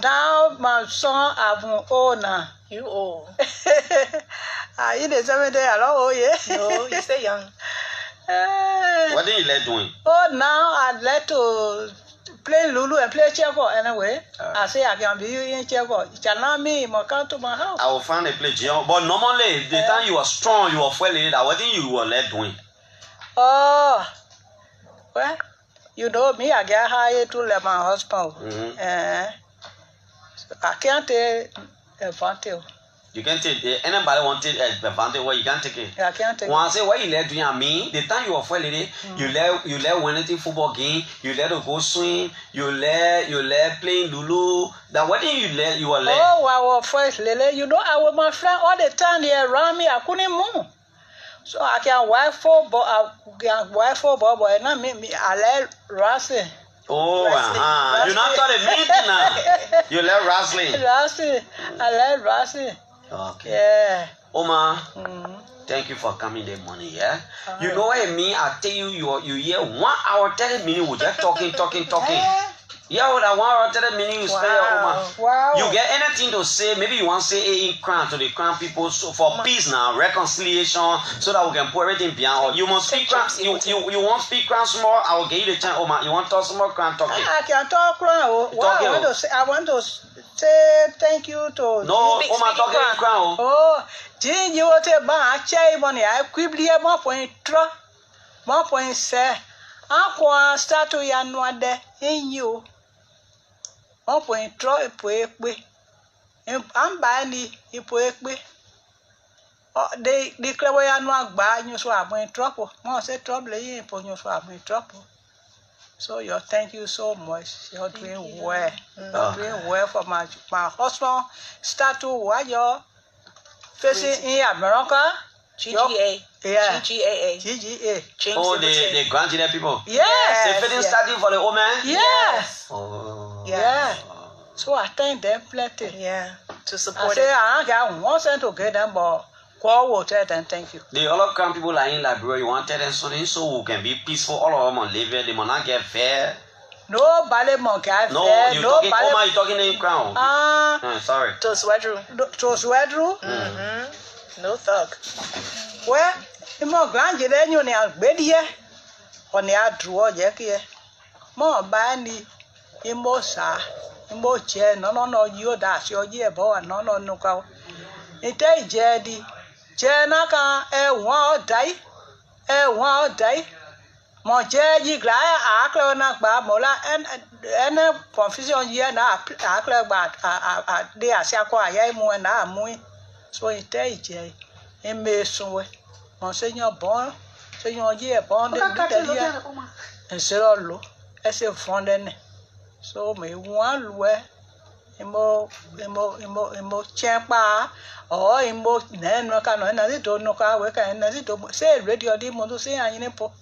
Now my son I'm old now. You old. I in the 70s, I don't old yet. No, you stay young. What do you like doing? Oh, now I like to play Lulu and play checkboard anyway. I say I can be in checkboard. Chana me, come to my house. I will find a place. But normally, the time you are strong, you are well in it. What do you were like doing? Oh, well, you know me, I get hired to let my husband. So I can't take advantage. You can take anybody want to take advantage where you can't take it. I can't take When I say what you like doing, I mean the time you are well in it, you like winning football game, you like to go swim, you like playing Lulu. That what do you like? You are like. Oh, I was first, Lele. You know, I was my friend all the time. They around me. I couldn't move. So I can wife for but not me. I like wrestling. Oh, you're not talking me now. You like wrestling. Wrestling. I like wrestling. Okay. Yeah. Oma, thank you for coming this morning. Yeah. You know what I mean? I tell you, you hear 1 hour 30 minutes. We just talking. Yeah, with that 1 hour 30 minutes you spend your Oma. Wow. You get anything to say? Maybe you want to say in crown to the crown people so for peace now, reconciliation, so that we can put everything behind. Or you must speak crown. You want to speak crown small? I will give you the chance, Oma. You want to talk small crown talking? I can talk crown. I want to say thank you to. No, Oma talking crown. Oh, Jin, you want to buy a chair money? I quickly have 1.3. I start to January in you. 1.3 I'm buying it. They declare we are not buying you, so I'm in trouble. More say trouble, you put you so I'm in trouble. So thank you so much. You're doing well. You're doing well for my husband. Start to what you're facing in America. GGA. Yeah. GGAA. GGA. James Oh, Silverton. the grandchildren people. Yes. They finish studying for the old man? Yes. Oh. Yeah. So I thank them plenty. Yeah. To I support say it. I don't get 1 cent to get them, but God will tell them thank you. The other crown people are in Liberia, you want to tell them something so we can be peaceful, all of them on live here, they must not get fair. Nobody must get No, fair. you talking, Nobody. Oma, you talking in crown. Sorry. To Swedru. To Swedru. No thug. Well, mo grandchildren you na gbedi here. On ya draw je ki. Mo ba ni imo sa. Imo je no you da si oji e bo no nu ka. Ite je di. Je na ka won dai. Mo je ji gra akle na gba mo la en confusion ye na akle gba de asia ko aya mu na mu. So ite je eme sunwe. Monseigneur bon, Seigneur Dieu bon de l'Italie. Et c'est l'eau, et c'est fondé. So me one lue, imo tient pas, or imo no can no car work and say radio di mondo say an po.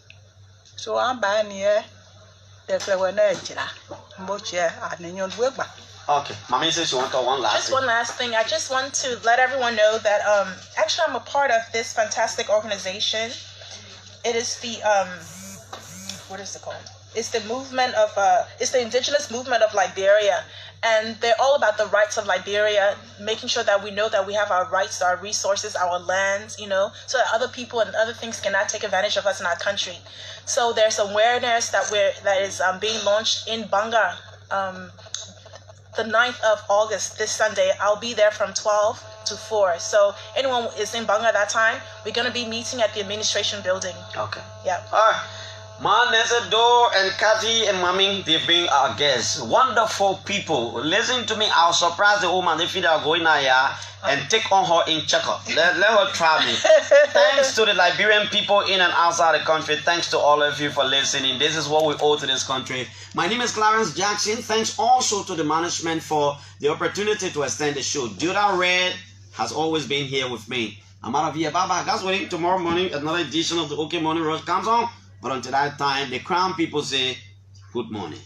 So I'm buying here the clever nature, mo chair and your work. Okay, Mommy says you want to one last Just thing. one last thing. I just want to let everyone know that actually I'm a part of this fantastic organization. It is the what is it called? It's the movement of it's the indigenous movement of Liberia, and they're all about the rights of Liberia, making sure that we know that we have our rights, our resources, our lands, so that other people and other things cannot take advantage of us in our country. So there's awareness that is being launched in Banga. The 9th of August, this Sunday. I'll be there from 12 to 4. So anyone is in Banga that time, we're going to be meeting at the administration building. Okay. Yeah. All right. Man, Nezedo and Kathy and Mommy, they've been our guests. Wonderful people. Listen to me. I'll surprise the woman if they'll go in here and take on her in checkup. Let her travel. Thanks to the Liberian people in and outside the country. Thanks to all of you for listening. This is what we owe to this country. My name is Clarence Jackson. Thanks also to the management for the opportunity to extend the show. Judah Red has always been here with me. I'm out of here. Bye-bye. Guys, waiting tomorrow morning. Another edition of the OK Morning Rush comes on. But until that time, the Crown people say good morning.